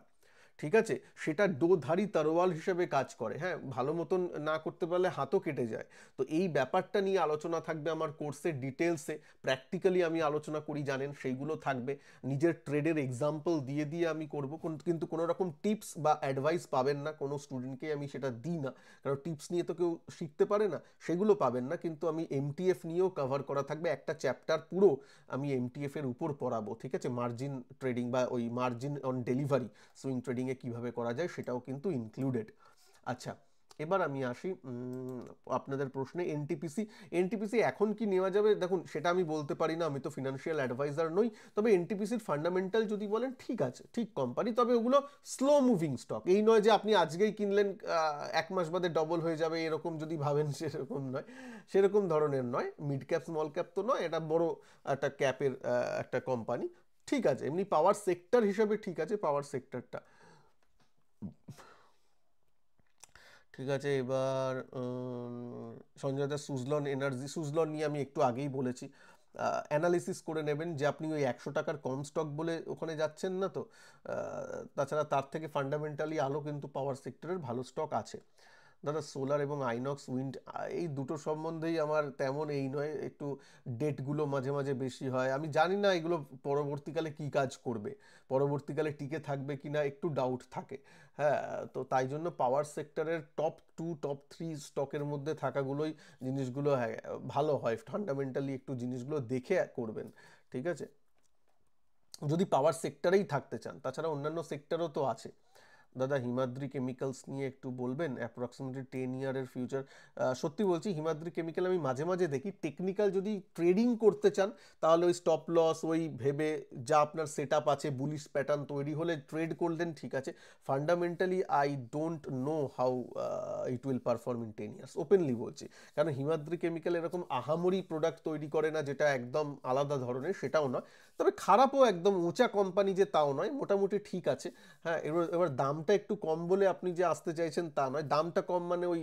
ঠিক আছে? সেটা দোধারি তরোয়াল হিসেবে কাজ করে। হ্যাঁ, ভালো মতন না করতে পারলে হাতও কেটে যায়। তো এই ব্যাপারটা নিয়ে আলোচনা থাকবে আমার কোর্সের ডিটেলসে, প্র্যাকটিক্যালি আমি আলোচনা করি জানেন, সেইগুলো থাকবে। নিজের ট্রেডের এক্সাম্পল দিয়ে দিয়ে আমি করব, কিন্তু কোনো রকম টিপস বা অ্যাডভাইস পাবেন না, কোনো স্টুডেন্টকে আমি সেটা দিই না, কারণ টিপস নিয়ে তো কেউ শিখতে পারে না, সেগুলো পাবেন না। কিন্তু আমি এমটিএফ নিয়েও কভার করা থাকবে, একটা চ্যাপ্টার পুরো আমি এমটিএফ এর উপর পড়াবো, ঠিক আছে? মার্জিন ট্রেডিং বা ওই মার্জিন অন ডেলিভারি সুইং ট্রেডিংয়ে কীভাবে করা যায় সেটাও কিন্তু ইনক্লুডেড। আচ্ছা, এবার আমি আসি আপনাদের প্রশ্নে। এনটিপিসি এখন কি নেওয়া যাবে? দেখুন, সেটা আমি বলতে পারি না, আমি তো ফিনান্সিয়াল অ্যাডভাইজার নই। তবে এনটিপিসির ফান্ডামেন্টাল যদি বলেন, ঠিক আছে, ঠিক কোম্পানি, তবে ওগুলো স্লো মুভিং স্টক। এই নয় যে আপনি আজকেই কিনলেন 1 মাস বাদে ডবল হয়ে যাবে, এরকম যদি ভাবেন, সেরকম নয়, সেরকম ধরনের নয়। মিড ক্যাপ স্মল ক্যাপ তো নয়, এটা বড় একটা ক্যাপের একটা কোম্পানি। ঠিক আছে, এমনি পাওয়ার সেক্টর হিসাবে ঠিক আছে, পাওয়ার সেক্টরটা ঠিক আছে। এবার সঞ্জয় দা, সুজলন নিয়ে আমি একটু আগেই বলেছি। অ্যানালিসিস করে নেবেন যে আপনি ওই 100 টাকার কম স্টক বলে ওখানে যাচ্ছেন না তো। তাছাড়া তার থেকে ফান্ডামেন্টালি আলো কিন্তু পাওয়ার সেক্টরের ভালো স্টক আছে। দাদা, সোলার এবং আইনক্স উইন্ড, এই দুটো সম্বন্ধেই আমার তেমন এই নয়, একটু ডেটগুলো মাঝে মাঝে বেশি হয়, আমি জানি না এগুলো পরবর্তীকালে কি কাজ করবে, পরবর্তীকালে টিকে থাকবে কিনা একটু ডাউট থাকে। হ্যাঁ, তো তাই জন্য পাওয়ার সেক্টরের টপ 2 টপ 3 স্টকের মধ্যে থাকাগুলোই জিনিসগুলো, হ্যাঁ, ভালো হয়। ফান্ডামেন্টালি একটু জিনিসগুলো দেখে করবেন, ঠিক আছে, যদি পাওয়ার সেক্টরেই থাকতে চান। তাছাড়া অন্যান্য সেক্টরও তো আছে। দাদা, হিমাদ্রি কেমিক্যালস নিয়ে একটু বলবেন, অ্যাপ্রক্সিমেটলি 10 ইয়ারের ফিউচার। সত্যি বলছি, হিমাদ্রি কেমিক্যাল আমি মাঝে মাঝে দেখি। টেকনিক্যাল যদি ট্রেডিং করতে চান তাহলে ওই স্টপ লস ওই ভেবে, যা আপনার সেট আপ আছে, বুলিশ প্যাটার্ন তৈরি হলে ট্রেড করলেন, ঠিক আছে। Fundamentally I don't know how it will perform in 10 years, openly বলছি। কারণ হিমাদ্রি কেমিক্যাল এরকম আহামরি প্রোডাক্ট তৈরি করে না যেটা একদম আলাদা ধরনের, সেটাও নয়। তবে খারাপও একদম উঁচা কোম্পানি যে তাও নয়, মোটামুটি ঠিক আছে। হ্যাঁ, এবার দামটা একটু কম বলে আপনি যে আসতে চাইছেন তা নয়। দামটা কম মানে ওই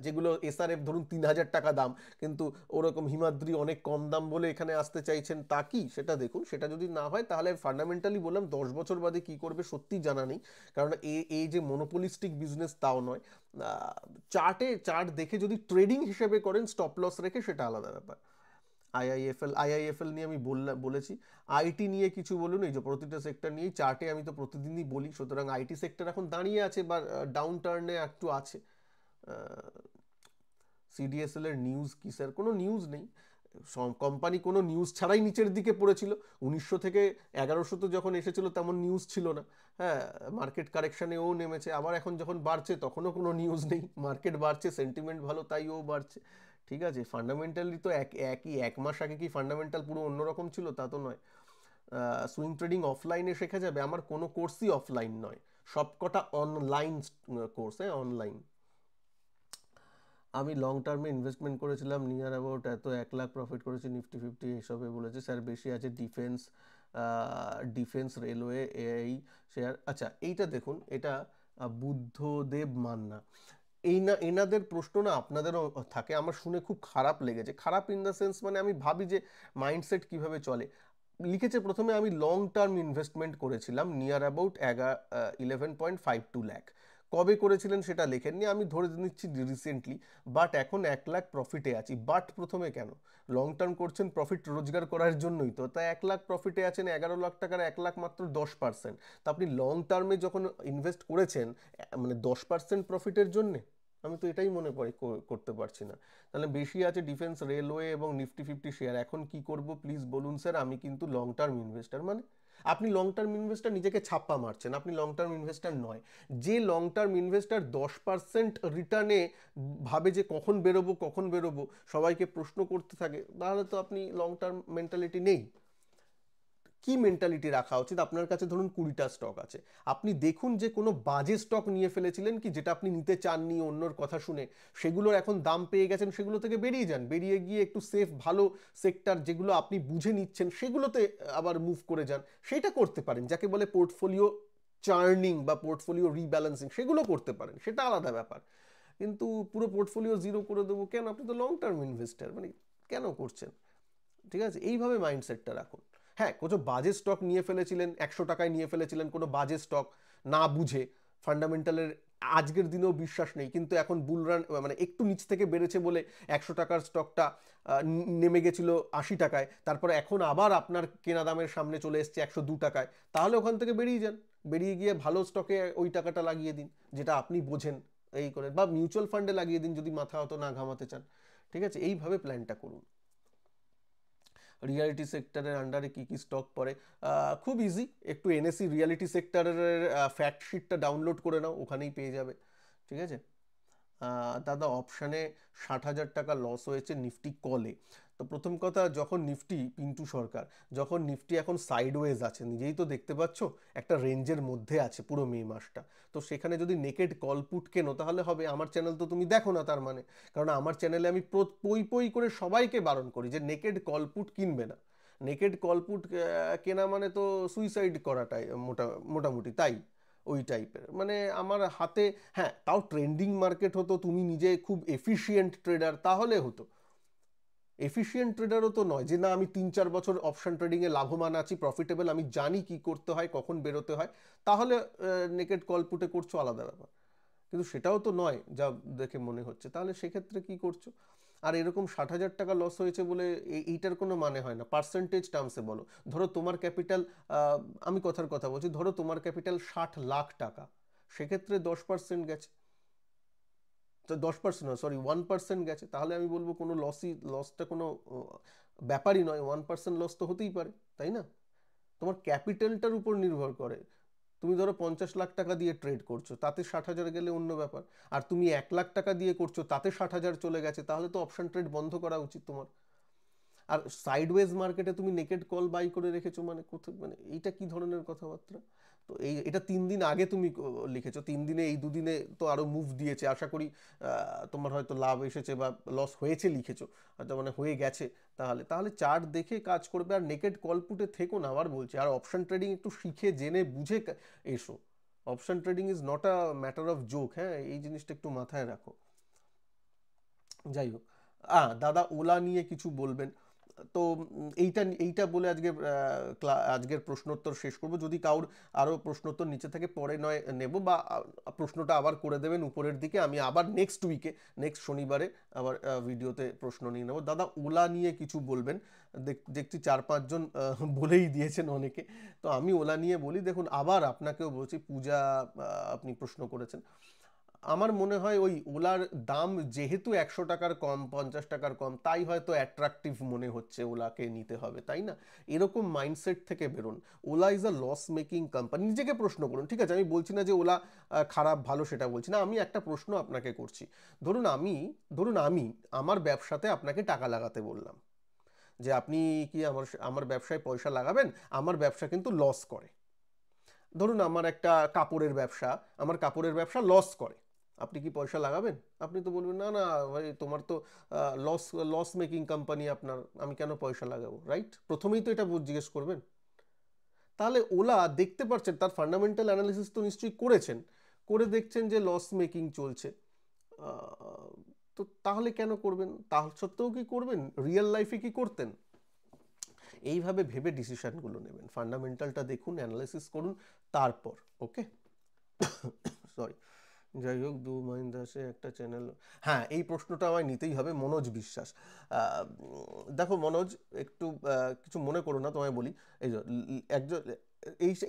যেগুলো এসআরএফ ধরুন 3000 টাকা দাম, কিন্তু ওরকম হিমাদ্রি অনেক কম দাম বলে এখানে আসতে চাইছেন, তা কি সেটা দেখুন। সেটা যদি না হয় তাহলে ফান্ডামেন্টালি বললাম 10 বছর বাদে কি করবে সত্যি জানা নেই, কারণ এই যে মনোপলিস্টিক বিজনেস তাও নয়। চার্ট দেখে যদি ট্রেডিং হিসেবে করেন স্টপ লস রেখে, সেটা আলাদা ব্যাপার। আইআইএফএল নিয়ে আমি বলেছি। আইটি নিয়ে কিছু বলুন, এই যে প্রতিটা সেক্টর নিয়েই চার্টে আমি তো প্রতিদিনই বলি, সুতরাং আইটি সেক্টর এখন দাঁড়িয়ে আছে বা ডাউন টার্নে একটু আছে। সিডিএসএল এর নিউজ কি স্যার? কোনো নিউজ নেই, কোম্পানি কোনো নিউজ ছাড়াই নিচের দিকে পড়েছিল। 1900 থেকে 1100 তো যখন এসেছিল তেমন নিউজ ছিল না। হ্যাঁ, মার্কেট কারেকশানে ও নেমেছে, আবার এখন যখন বাড়ছে তখনও কোনো নিউজ নেই, মার্কেট বাড়ছে, সেন্টিমেন্ট ভালো, তাই ও বাড়ছে। ঠিক আছে, ফান্ডামেন্টালি তো একই। 1 মাস আগে কি ফান্ডামেন্টাল পুরো অন্যরকম ছিল? তা তো নয়। সুইং ট্রেডিং অফলাইনে শেখা যাবে? আমার কোনো কোর্সই অফলাইন নয়, সবকটা অনলাইন কোর্স, হ্যাঁ, অনলাইন। আমি লং টার্মে ইনভেস্টমেন্ট করেছিলাম নিয়ার অ্যাবাউট এত 1 লাখ প্রফিট করেছি নিফটি ফিফটি এসবে বলেছে স্যার। বেশি আছে ডিফেন্স, ডিফেন্স রেলওয়ে এই শেয়ার। আচ্ছা এইটা দেখুন, এটা বুদ্ধদেব মান্না, এই না এনাদের প্রশ্ন না আপনাদেরও থাকে, আমার শুনে খুব খারাপ লেগেছে। খারাপ ইন দ্য সেন্স মানে আমি ভাবি যে মাইন্ডসেট কিভাবে চলে। লিখেছে প্রথমে আমি লং টার্ম ইনভেস্টমেন্ট করেছিলাম নিয়ার অ্যাবাউট 11.52 লাখ। কবে করেছিলেন সেটা লেখেননি, আমি ধরে নিচ্ছি রিসেন্টলি। বাট এখন 1 লাখ প্রফিটে আছি। বাট প্রথমে কেন? লং টার্ম করছেন প্রফিট রোজগার করার জন্যই তো, তাই 1 লাখ প্রফিটে আছেন। 11 লাখ টাকার 1 লাখ মাত্র 10%। তা আপনি লং টার্মে যখন ইনভেস্ট করেছেন মানে 10% প্রফিটের জন্যে? আমি তো এটাই মনে করি করতে পারছি না। তাহলে বেশি আছে ডিফেন্স রেলওয়ে এবং নিফটি ফিফটি শেয়ার। এখন কি করব প্লিজ বলুন স্যার, আমি কিন্তু লং টার্ম ইনভেস্টার। মানে আপনি লং টার্ম ইনভেস্টার নিজেকে ছাপ্পা মারছেন, আপনি লং টার্ম ইনভেস্টার নয়। যে লং টার্ম ইনভেস্টার 10% রিটার্নে ভাবে যে কখন বেরোবো কখন বেরোবো, সবাইকে প্রশ্ন করতে থাকে, তাহলে তো আপনি লং টার্ম মেন্টালিটি নেই। কি মেন্টালিটি রাখা উচিত? আপনার কাছে ধরুন 20টা স্টক আছে, আপনি দেখুন যে কোনো বাজে স্টক নিয়ে ফেলেছিলেন কি, যেটা আপনি নিতে চাননি অন্যর কথা শুনে, সেগুলোর এখন দাম পেয়ে গেছেন, সেগুলো থেকে বেরিয়ে যান। বেরিয়ে গিয়ে একটু সেফ ভালো সেক্টর যেগুলো আপনি বুঝে নিচ্ছেন সেগুলোতে আবার মুভ করে যান। সেটা করতে পারেন, যাকে বলে পোর্টফোলিও চার্নিং বা পোর্টফোলিও রিব্যালেন্সিং, সেগুলো করতে পারেন, সেটা আলাদা ব্যাপার। কিন্তু পুরো পোর্টফোলিও জিরো করে দেবো কেন? আপনি তো লং টার্ম ইনভেস্টার, মানে কেন করছেন? ঠিক আছে, এইভাবে মাইন্ডসেটটা রাখুন। হ্যাঁ, কোনো বাজে স্টক নিয়ে ফেলেছিলেন, 100 টাকায় নিয়ে ফেলেছিলেন কোনো বাজে স্টক, না বুঝে, ফান্ডামেন্টালের আজকের দিনেও বিশ্বাস নেই, কিন্তু এখন বুলরান মানে একটু নিচ থেকে বেড়েছে বলে 100 টাকার স্টকটা নেমে গেছিল 80 টাকায়, তারপরে এখন আবার আপনার কেনা দামের সামনে চলে এসছে 102 টাকায়, তাহলে ওখান থেকে বেরিয়ে যান। বেরিয়ে গিয়ে ভালো স্টকে ওই টাকাটা লাগিয়ে দিন যেটা আপনি বোঝেন, এই করে, বা মিউচুয়াল ফান্ডে লাগিয়ে দিন যদি মাথা অত না ঘামাতে চান। ঠিক আছে, এইভাবে প্ল্যানটা করুন। রিয়ালিটি সেক্টরের আন্ডারে কি কি স্টক পড়ে? খুব ইজি, একটু এনএসসি রিয়ালিটি সেক্টরের ফ্যাক্ট শিটটা ডাউনলোড করে নাও, ওখানেই পেয়ে যাবে। ঠিক আছে। দাদা অপশানে 60,000 টাকা লস হয়েছে নিফটি কলে। তো প্রথম কথা, যখন নিফটি, পিন্টু সরকার, যখন নিফটি এখন সাইডওয়েজ আছে, নিজেই তো দেখতে পাচ্ছ, একটা রেঞ্জের মধ্যে আছে পুরো মে মাসটা, তো সেখানে যদি নেকেড কল পুট কেনো তাহলে হবে। আমার চ্যানেল তো তুমি দেখো না তার মানে, কারণ আমার চ্যানেলে আমি পই পই করে সবাইকে বারণ করি যে নেকেড কল পুট কিনবে না। নেকেড কল পুট কেনা মানে তো সুইসাইড করাটাই মোটামুটি তাই, ওই টাইপের মানে আমার হাতে। হ্যাঁ, তাও ট্রেন্ডিং মার্কেট হতো, তুমি নিজে খুব এফিশিয়েন্ট ট্রেডার, তাহলে হতো। এফিশিয়েন্ট ট্রেডারও তো নয় যে না আমি 3-4 বছর অপশন ট্রেডিংয়ে লাভবান আছি, প্রফিটেবল, আমি জানি কি করতে হয় কখন বেরোতে হয়, তাহলে নেকেড কল পুটে করছো, আলাদা ব্যাপার। কিন্তু সেটাও তো নয় যা দেখে মনে হচ্ছে, তাহলে সেক্ষেত্রে কি করছো? আর এরকম 60,000 টাকা লস হয়েছে বলে এইটার কোনো মানে হয় না। পার্সেন্টেজ টার্মসে বলো, ধরো তোমার ক্যাপিটাল, আমি কথার কথা বলছি, ধরো তোমার ক্যাপিটাল 60 লাখ টাকা, সেক্ষেত্রে 10% গেছে, তো 10% সরি 1% গেছে, তাহলে আমি বলবো কোনো লসটা কোনো ব্যাপারই নয়। 1% লস তো হতেই পারে, তাই না? তোমার ক্যাপিটালটার উপর নির্ভর করে। তুমি ধরো 50 লাখ টাকা দিয়ে ট্রেড করছো, তাতে 60,000 গেলে অন্য ব্যাপার। আর তুমি 1 লাখ টাকা দিয়ে করছো, তাতে 60,000 চলে গেছে, তাহলে তো অপশন ট্রেড বন্ধ করা উচিত তোমার। আর সাইডওয়েজ মার্কেটে তুমি নেকেড কল বাই করে রেখেছো, মানে কোথাও, মানে এইটা কি ধরনের কথাবার্তা? তো এটা 3 দিন আগে তুমি লিখেছো, 3 দিনে, এই 2 দিনে তো আরো মুভ দিয়েছে, আশা করি তোমার হয়তো লাভ এসেছে বা লস হয়েছে লিখেছো, হয়তো মানে হয়ে গেছে। তাহলে তাহলে চার্ট দেখে কাজ করবে, আর নেকেড কল পুটে থেকো না, আবার বলছি। আর অপশন ট্রেডিং একটু শিখে জেনে বুঝে এসো। Option trading is not a matter of joke, হ্যাঁ, এই জিনিসটা একটু মাথায় রাখো। যাই হোক, দাদা ওলা নিয়ে কিছু বলবেন? তো এইটা এইটা বলে আজকের প্রশ্নোত্তর শেষ করব। যদি কারোর আরও প্রশ্নোত্তর নিচে থেকে পরে নয় নেব, বা প্রশ্নটা আবার করে দেবেন উপরের দিকে, আমি আবার নেক্সট উইকে, নেক্সট শনিবারে আবার ভিডিওতে প্রশ্ন নিয়ে নেব। দাদা ওলা নিয়ে কিছু বলবেন? দেখছি 4-5 জন বলেই দিয়েছেন অনেকে, তো আমি ওলা নিয়ে বলি। দেখুন, আবার আপনাকেও বলছি, পূজা আপনি প্রশ্ন করেছেন, আমার মনে হয় ওই ওলার দাম যেহেতু 100 টাকার কম, 50 টাকার কম, তাই হয়তো অ্যাট্রাকটিভ মনে হচ্ছে ওলাকে নিতে হবে, তাই না? এরকম মাইন্ডসেট থেকে বেরোন। Ola is a loss making company, নিজেকে প্রশ্ন করুন। ঠিক আছে, আমি বলছি না যে ওলা খারাপ ভালো, সেটা বলছি না, আমি একটা প্রশ্ন আপনাকে করছি। ধরুন আমি আমার ব্যবসাতে আপনাকে টাকা লাগাতে বললাম, যে আপনি কি আমার আমার ব্যবসায় পয়সা লাগাবেন, আমার ব্যবসা কিন্তু লস করে। ধরুন আমার একটা কাপড়ের ব্যবসা, আমার কাপড়ের ব্যবসা লস করে, আপনি কি পয়সা লাগাবেন? আপনি তো বলবেন, না না ভাই, তোমার তো লস লস মেকিং কোম্পানি আপনার, আমি কেন পয়সা লাগাবো, রাইট? প্রথমেই তো এটা জিজ্ঞেস করবেন। তাহলে ওলা দেখতে পাচ্ছেন, তার ফান্ডামেন্টাল অ্যানালিসিস তো নিশ্চয়ই করেছেন, করে দেখছেন যে লস মেকিং চলছে। তো তাহলে কেন করবেন? তা সত্ত্বেও কি করবেন? রিয়েল লাইফে কি করতেন? এইভাবে ভেবে ডিসিশনগুলো নেবেন, ফান্ডামেন্টালটা দেখুন, অ্যানালাইসিস করুন, তারপর। ওকে, সরি। যাই হোক, দু মাইন্দাসে একটা চ্যানেল। হ্যাঁ, এই প্রশ্নটা আমায় নিতেই হবে, মনোজ বিশ্বাস। দেখো মনোজ, একটু কিছু মনে করো না, তোমায় বলি। এই যে একজন,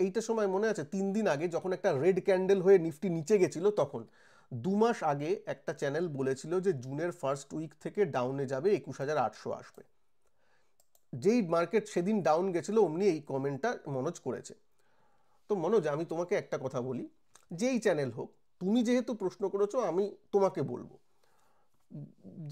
এইটা সময় মনে আছে 3 দিন আগে যখন একটা রেড ক্যান্ডেল হয়ে নিফটি নিচে গেছিল, তখন 2 মাস আগে একটা চ্যানেল বলেছিল যে জুনের ফার্স্ট উইক থেকে ডাউনে যাবে, 21,800 আসবে। যেই মার্কেট সেদিন ডাউন গেছিল, অমনি এই কমেন্টটা মনোজ করেছে। তো মনোজ, আমি তোমাকে একটা কথা বলি, যেই চ্যানেল হোক, তুমি যেহেতু প্রশ্ন করেছো, আমি তোমাকে বলবো,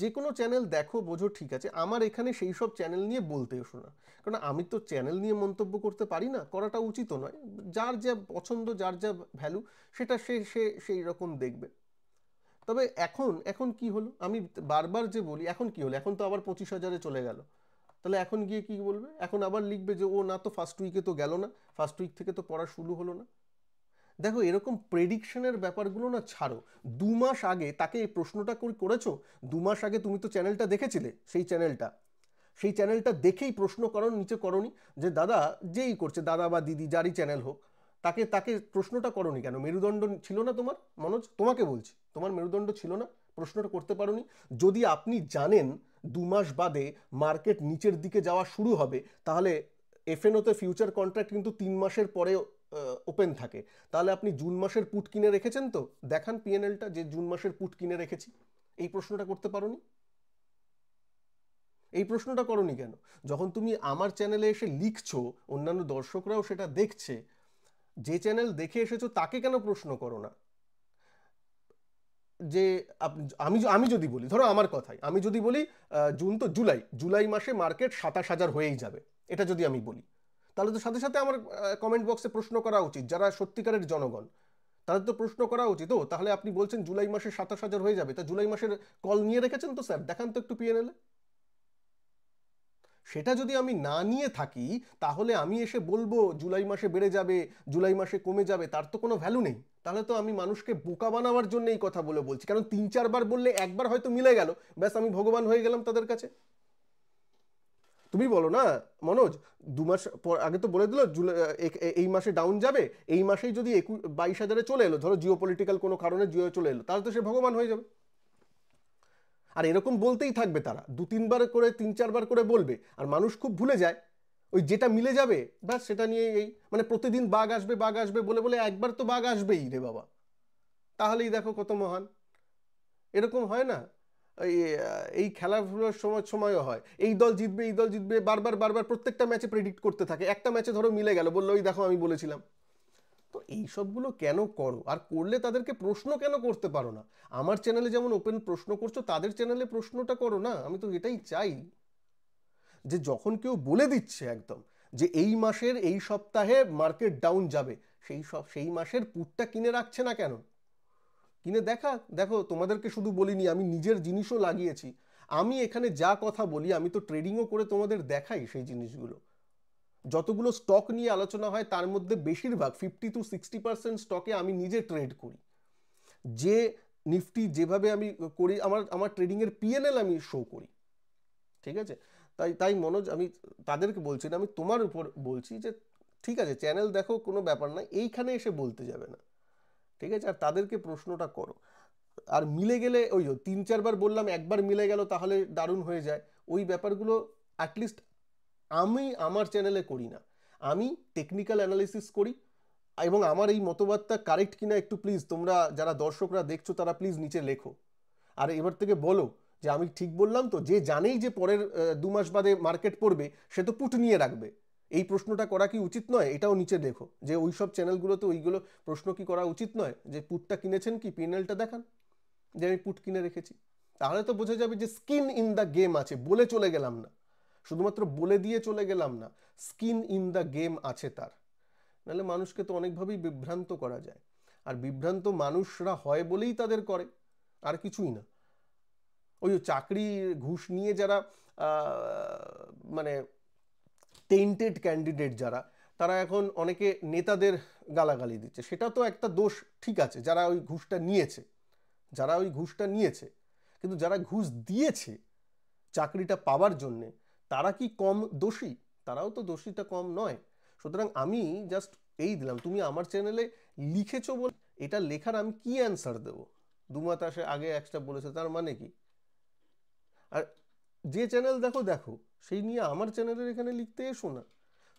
যে কোনো চ্যানেল দেখো, বোঝো, ঠিক আছে, আমার এখানে সেই সব চ্যানেল নিয়ে বলতে এসো না, কারণ আমি তো চ্যানেল নিয়ে মন্তব্য করতে পারি না, করাটা উচিত নয়। যার যা পছন্দ, যার যা ভ্যালু, সেটা সে সে সেই রকম দেখবে। তবে এখন এখন কি হলো, আমি বারবার যে বলি, এখন কি হলো, এখন তো আবার 25,000-এ চলে গেল। তাহলে এখন গিয়ে কি বলবে? এখন আবার লিখবে যে ও না, তো ফার্স্ট উইকে তো গেল না, ফার্স্ট উইক থেকে তো পড়া শুরু হলো না। দেখো, এরকম প্রেডিকশনের ব্যাপারগুলো না ছাড়ো। 2 মাস আগে তাকে এই প্রশ্নটা করেছো? 2 মাস আগে তুমি তো চ্যানেলটা দেখেছিলে, সেই চ্যানেলটা দেখেই প্রশ্ন করো, নিচে করনি যে দাদা, যেই করছে, দাদা বা দিদি, যারই চ্যানেল হোক, তাকে তাকে প্রশ্নটা করনি কেন? মেরুদণ্ড ছিল না তোমার? মনোজ, তোমাকে বলছি, তোমার মেরুদণ্ড ছিল না? প্রশ্নটা করতে পারোনি? যদি আপনি জানেন 2 মাস বাদে মার্কেট নিচের দিকে যাওয়া শুরু হবে, তাহলে এফএনওতে ফিউচার কন্ট্রাক্ট কিন্তু 3 মাসের পরে ওপেন থাকে, তাহলে আপনি জুন মাসের পুট কিনে রেখেছেন তো? দেখান পিএনএলটা, যে জুন মাসের পুট কিনে রেখেছি। এই প্রশ্নটা করতে পারোনি? এই প্রশ্নটা করনি কেন? যখন তুমি আমার চ্যানেলে এসে লিখছো, অন্যান্য দর্শকরাও সেটা দেখছে, যে চ্যানেল দেখে এসেছো তাকে কেন প্রশ্ন করো না? যে আমি আমি যদি বলি, ধরো আমার কথাই, আমি যদি বলি জুন তো জুলাই, জুলাই মাসে মার্কেট 27,000 হয়েই যাবে, এটা যদি আমি বলি, তাহলে তো সাথে সাথে আমার কমেন্ট বক্সে প্রশ্ন করা উচিত, যারা সত্যিকারের জনগণ, তাদের তো প্রশ্ন করা উচিত। ও তাহলে আপনি বলছেন জুলাই মাসে 27,000 হয়ে যাবে, তা জুলাই মাসের কল নিয়ে রেখেছেন তো স্যার, দেখান তো একটু পিএনএল। সেটা যদি আমি না নিয়ে থাকি, তাহলে আমি এসে বলবো জুলাই মাসে বেড়ে যাবে, জুলাই মাসে কমে যাবে, তার তো কোনো ভ্যালু নেই। তাহলে তো আমি মানুষকে বোকা বানাবার জন্য এই কথা বলে বলছি, কারণ 3-4 বার বললে একবার হয়তো মিলে গেল, ব্যাস আমি ভগবান হয়ে গেলাম তাদের কাছে। তুমি বলো না মনোজ, 2 মাস পর আগে তো বলে দিল জুলাই, এই মাসে ডাউন যাবে, এই মাসেই যদি 22,000-এ চলে এলো, ধরো জিও পলিটিক্যাল কোনো কারণে জিও চলে এলো, তাহলে তো সে ভগবান হয়ে যাবে। আর এরকম বলতেই থাকবে তারা, 2-3 বার করে, 3-4 বার করে বলবে, আর মানুষ খুব ভুলে যায়। ওই যেটা মিলে যাবে, ব্যাস সেটা নিয়ে, এই মানে প্রতিদিন বাঘ আসবে বাঘ আসবে বলে বলে একবার তো বাঘ আসবেই রে বাবা, তাহলেই দেখো কত মহান। এরকম হয় না? এই খেলাধুলার সময়ও হয়, এই দল জিতবে এই দল জিতবে, বারবার বারবার প্রত্যেকটা ম্যাচে প্রেডিক্ট করতে থাকে, একটা ম্যাচে ধরো মিলে গেল, বললো ওই দেখো আমি বলেছিলাম। তো এই সবগুলো কেন করো? আর করলে তাদেরকে প্রশ্ন কেন করতে পারো না? আমার চ্যানেলে যেমন ওপেন প্রশ্ন করছো, তাদের চ্যানেলে প্রশ্নটা করো না। আমি তো এটাই চাই, যে যখন কেউ বলে দিচ্ছে একদম যে এই মাসের এই সপ্তাহে মার্কেট ডাউন যাবে, সেই মাসের পুটটা কিনে রাখছে না কেন? কিনে দেখো, তোমাদেরকে শুধু বলিনি, আমি নিজের জিনিসও লাগিয়েছি। আমি এখানে যা কথা বলি, আমি তো ট্রেডিংও করে তোমাদের দেখাই সেই জিনিসগুলো। যতগুলো স্টক নিয়ে আলোচনা হয়, তার মধ্যে বেশিরভাগ 50-60% স্টকে আমি নিজে ট্রেড করি। যে নিফটি যেভাবে আমি করি, আমার ট্রেডিংয়ের পিএনএল আমি শো করি, ঠিক আছে? তাই তাই মনোজ, আমি তাদেরকে বলছি না, আমি তোমার উপর বলছি যে ঠিক আছে, চ্যানেল দেখো, কোনো ব্যাপার না, এইখানে এসে বলতে যাবে না, ঠিক আছে? আর তাদেরকে প্রশ্নটা করো। আর মিলে গেলে, ওই 3-4 বার বললাম, একবার মিলে গেল তাহলে দারুণ হয়ে যায়, ওই ব্যাপারগুলো অ্যাটলিস্ট আমি আমার চ্যানেলে করি না। আমি টেকনিক্যাল অ্যানালিসিস করি, এবং আমার এই মতবাদটা কারেক্ট কিনা একটু প্লিজ তোমরা যারা দর্শকরা দেখছো তারা প্লিজ নিচে লেখো। আর এবার থেকে বলো যে আমি ঠিক বললাম তো। যে জানেই যে পরের 2 মাস বাদে মার্কেট পড়বে, সে তো পুট নিয়ে রাখবে। এই প্রশ্নটা করা কি উচিত নয়? এটাও নিচে দেখো, যে ওই সব চ্যানেলগুলোতে ওইগুলো প্রশ্ন কি করা উচিত নয়, যে পুটটা কিনেছেন কি, পিএনএলটা দেখান যে আমি পুট কিনে রেখেছি। তাহলে তো বোঝা যাবে যে স্কিন ইন দ্য গেম আছে, বলে চলে গেলাম না, শুধুমাত্র বলে দিয়ে চলে গেলাম না, স্কিন ইন দ্য গেম আছে তার। নাহলে মানুষকে তো অনেকভাবেই বিভ্রান্ত করা যায়। আর বিভ্রান্ত মানুষরা হয় বলেই তাদের করে, আর কিছুই না। ওই চাকরি ঘুষ নিয়ে যারা মানে টেন্টেড ক্যান্ডিডেট যারা, তারা এখন অনেকে নেতাদের গালাগালি দিচ্ছে, সেটা তো একটা দোষ, ঠিক আছে, যারা ওই ঘুষটা নিয়েছে, যারা ওই ঘুষটা নিয়েছে, কিন্তু যারা ঘুষ দিয়েছে চাকরিটা পাওয়ার জন্যে, তারা কি কম দোষী? তারাও তো দোষীটা কম নয়। সুতরাং আমি জাস্ট এই দিলাম, তুমি আমার চ্যানেলে লিখেছো বলে এটা লেখার আমি কি অ্যান্সার দেবো? 2 মাস আগে একটা বলেছে, তার মানে কি? আর যে চ্যানেল দেখো দেখো, সেই নিয়ে আমার চ্যানেলের এখানে লিখতে এসো না।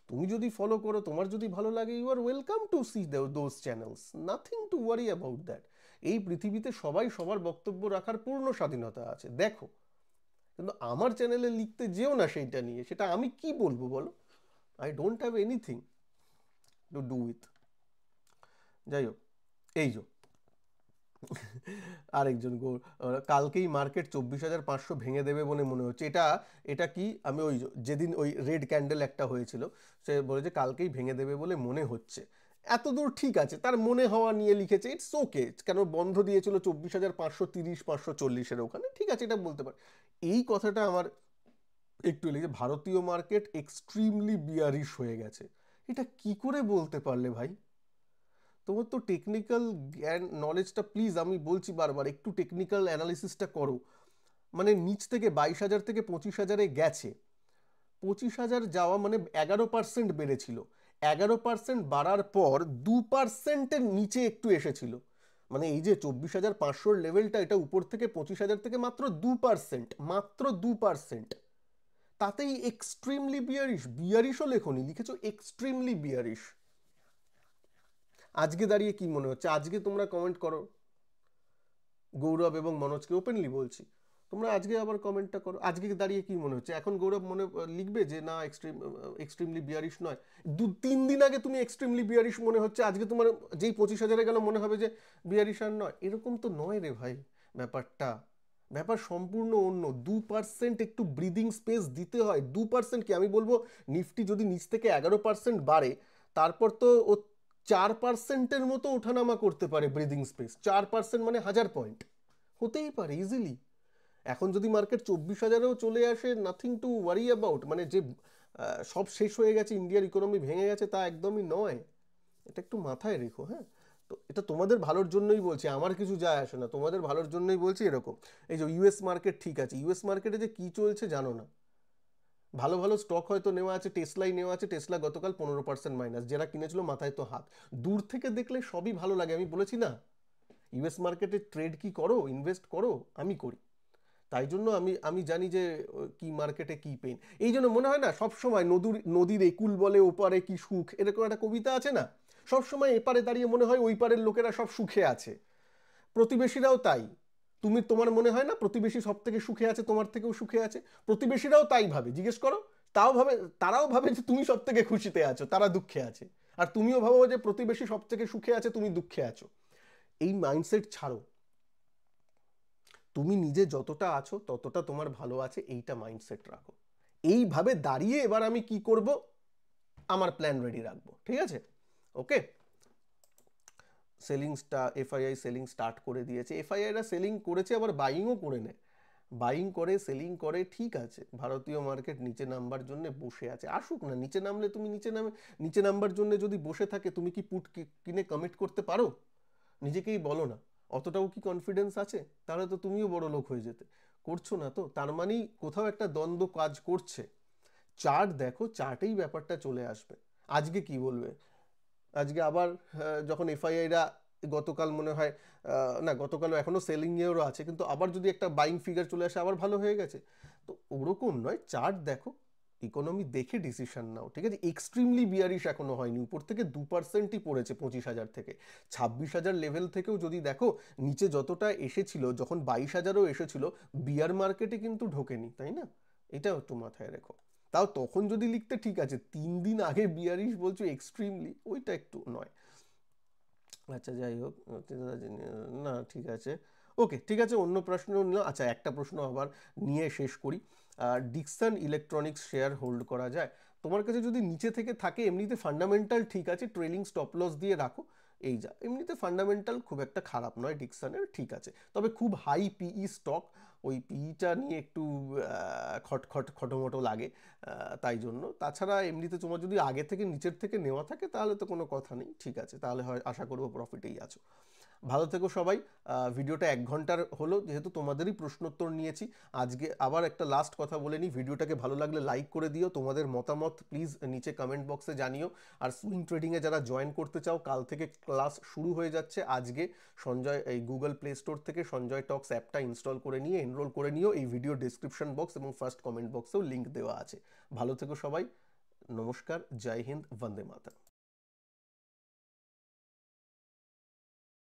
তুমি যদি ফলো করো, তোমার যদি ভালো লাগে, you are welcome to see those channels, nothing to worry about that. এই পৃথিবীতে সবাই সবার বক্তব্য রাখার পূর্ণ স্বাধীনতা আছে, দেখো। কিন্তু আমার চ্যানেলে লিখতে যেও না সেইটা নিয়ে, সেটা আমি কি বলবো বলো? I don't have anything to do with. যাই হোক, এই যে আরেকজন কালকেই মার্কেট 24,500 ভেঙে দেবে বলে মনে হচ্ছে। এটা এটা কি, আমি ওই যেদিন ওই রেড ক্যান্ডেল একটা হয়েছিল, সে বলেছে কালকেই ভেঙে দেবে বলে মনে হচ্ছে। এত দূর ঠিক আছে, তার মনে হওয়া নিয়ে লিখেছে, ইটস ওকে। কেন বন্ধ দিয়েছিল 24,530 540-এর ওখানে, ঠিক আছে, এটা বলতে পারে। এই কথাটা আমার একটু লিখে, ভারতীয় মার্কেট এক্সট্রিমলি বিয়ারিশ হয়ে গেছে, এটা কি করে বলতে পারলে ভাই? তোমার তো টেকনিক্যাল জ্ঞান নলেজটা, প্লিজ আমি বলছি বারবার, একটু টেকনিক্যাল অ্যানালিসিসটা করো। মানে নিচ থেকে 22,000 থেকে 25,000-এ গেছে, 25,000 যাওয়া মানে 11% বেড়েছিল, 11% বাড়ার পর 2%-এর নিচে একটু এসেছিল। মানে এই যে 24,500-র লেভেলটা, এটা উপর থেকে 25,000 থেকে মাত্র 2%, মাত্র 2%, তাতেই এক্সট্রিমলি বিয়ারিশ। বিয়ারিশও লেখনি, লিখেছো এক্সট্রিমলি বিয়ারিশ। আজকে দাঁড়িয়ে কি মনে হচ্ছে? আজকে তোমরা কমেন্ট করো, গৌরব এবং মনোজকে ওপেনলি বলছি, তোমরা আজকে আবার কমেন্টটা করো, আজকে দাঁড়িয়ে কি মনে হচ্ছে? এখন গৌরব মনে লিখবে যে না, এক্সট্রিমলি বিয়ারিশ নয়। 2-3 দিন আগে তুমি এক্সট্রিমলি বিয়ারিশ মনে হচ্ছে, আজকে তোমার যেই 25,000-এ গেল মনে হবে যে বিয়ারিশ আর নয়। এরকম তো নয় রে ভাই, ব্যাপারটা, ব্যাপার সম্পূর্ণ অন্য। 2% একটু ব্রিদিং স্পেস দিতে হয়। 2% কি, আমি বলবো নিফটি যদি নিচ থেকে 11% বাড়ে, তারপর তো ও 4%-এর মতো ওঠানামা করতে পারে। ব্রিদিং স্পেস 4% মানে 1000 পয়েন্ট হতেই পারে ইজিলি। এখন যদি মার্কেট 24,000-এও চলে আসে, নাথিং টু ওয়ারি অ্যাবাউট। মানে যে সব শেষ হয়ে গেছে, ইন্ডিয়ার ইকোনমি ভেঙে গেছে, তা একদমই নয়। এটা একটু মাথায় রেখো, হ্যাঁ? তো এটা তোমাদের ভালোর জন্যই বলছি, আমার কিছু যায় আসে না, তোমাদের ভালোর জন্যই বলছি। এরকম এই যে ইউএস মার্কেট, ঠিক আছে, ইউএস মার্কেটে যে কি চলছে জানো না। ভালো ভালো স্টক হয়তো নেওয়া আছে, টেসলাই নেওয়া আছে, টেসলা গতকাল 15% মাইনাস, যারা কিনেছিল মাথায় তো হাত। দূর থেকে দেখলে সবই ভালো লাগে, আমি বলেছি না, ইউএস মার্কেটে ট্রেড কি করো, ইনভেস্ট করো, আমি করি। তাই জন্য আমি আমি জানি যে কি মার্কেটে কি পেইন। এই জন্য মনে হয় না সবসময় নদীর একুল বলে ওপারে কি সুখ, এরকম একটা কবিতা আছে না? সবসময় এপারে দাঁড়িয়ে মনে হয় ওই পারের লোকেরা সব সুখে আছে, প্রতিবেশীরাও তাই। তোমার মনে হয় না প্রতিবেশী সব থেকে সুখে আছে, তোমার থেকেও সুখে আছে? প্রতিবেশীরাও তাই ভাবে, জিজ্ঞেস করো। তারাও ভাবে যে তুমি সব থেকে খুশিতে আছো, তারা দুঃখে আছে। আর তুমিও ভাবো যে প্রতিবেশী সব থেকে সুখে আছে, তুমি দুঃখে আছো। এই মাইন্ডসেট ছাড়ো। তুমি নিজে যতটা আছো ততটা তোমার ভালো আছে, এইটা মাইন্ডসেট রাখো। এইভাবে দাঁড়িয়ে এবার আমি কি করব, আমার প্ল্যান রেডি রাখবো, ঠিক আছে? ওকে। এফআইআই সেলিং স্টার্ট করে দিয়েছে। এফআইআইরা সেলিং করেছে, আবার বাইংও করে নেয়, বাইং করে সেলিং করে, ঠিক আছে। ভারতীয় মার্কেট নিচে নামবার জন্য বসে আছে, আসুক না। নিচে নামলে তুমি নিচে নামবার জন্য যদি বসে থাকে, তুমি কি পুট কিনে কমিট করতে পারো? নিজেকেই বলো না, অতটাও কি কনফিডেন্স আছে? তাহলে তো তুমিও বড় লোক হয়ে যেতে। করছো না তো, তার মানেই কোথাও একটা দ্বন্দ্ব কাজ করছে। চার্ট দেখো, চার্টেই ব্যাপারটা চলে আসবে। আজকে কি বলবে? আজকে আবার যখন এফআইআইরা গতকাল মনে হয়, না গতকালও এখনো সেলিং এরও আছে, কিন্তু আবার যদি একটা বাইং ফিগার চলে আসে, আবার ভালো হয়ে গেছে। তো ওরকম নয়, চার্ট দেখো, ইকোনমি দেখে ডিসিশন নাও, ঠিক আছে? এক্সট্রিমলি বিয়ারিশ এখনো হয়নি, উপর থেকে 2%-ই পড়েছে 25,000 থেকে। 26,000 লেভেল থেকেও যদি দেখো, নিচে যতটা এসেছিল, যখন 22,000-ও এসেছিল, বিয়ার মার্কেটে কিন্তু ঢোকেনি, তাই না? এটাও একটু মাথায় রেখো। তাও তখন যদি লিখতে ঠিক আছে, 3 দিন আগে বিয়ারিশ বলছো এক্সট্রিমলি, ওইটা একটু নয়। আচ্ছা, যাই হোক, না ঠিক আছে, ওকে, ঠিক আছে, অন্য প্রশ্ন নিলাম। আচ্ছা, একটা প্রশ্ন আবার নিয়ে শেষ করি। ডিকসন ইলেকট্রনিক্স শেয়ার হোল্ড করা যায়? তোমার কাছে যদি নিচে থেকে থাকে, এমনিতে ফান্ডামেন্টাল ঠিক আছে, ট্রেলিং স্টপ লস দিয়ে রাখো। এই যা, এমনিতে ফান্ডামেন্টাল খুব একটা খারাপ নয় ডিকসনের, ঠিক আছে। তবে খুব হাই পিই স্টক, ওই পিইটা নিয়ে একটু খটোমটো লাগে, তাই জন্য। তাছাড়া এমনিতে তোমার যদি আগে থেকে নিচের থেকে নেওয়া থাকে তাহলে তো কোনো কথা নেই, ঠিক আছে, তাহলে হয় আশা করবো প্রফিটেই আছো। ভালো থেকো সবাই। ভিডিওটা 1 ঘন্টার হলো, যেহেতু তোমাদেরই প্রশ্নোত্তর নিয়েছি। আজকে আবার একটা লাস্ট কথা বলে নিই, ভিডিওটাকে ভালো লাগলে লাইক করে দিও, তোমাদের মতামত প্লিজ নিচে কমেন্ট বক্সে জানিও। আর সুইং ট্রেডিংয়ে যারা জয়েন করতে চাও, কাল থেকে ক্লাস শুরু হয়ে যাচ্ছে। আজকে সঞ্জয় এই গুগল প্লে স্টোর থেকে সঞ্জয় টক্স অ্যাপটা ইনস্টল করে নিয়ে এনরোল করে নিও। এই ভিডিও ডিসক্রিপশন বক্স এবং ফার্স্ট কমেন্ট বক্সেও লিঙ্ক দেওয়া আছে। ভালো থেকো সবাই, নমস্কার, জয় হিন্দ, বন্দে মাতরম।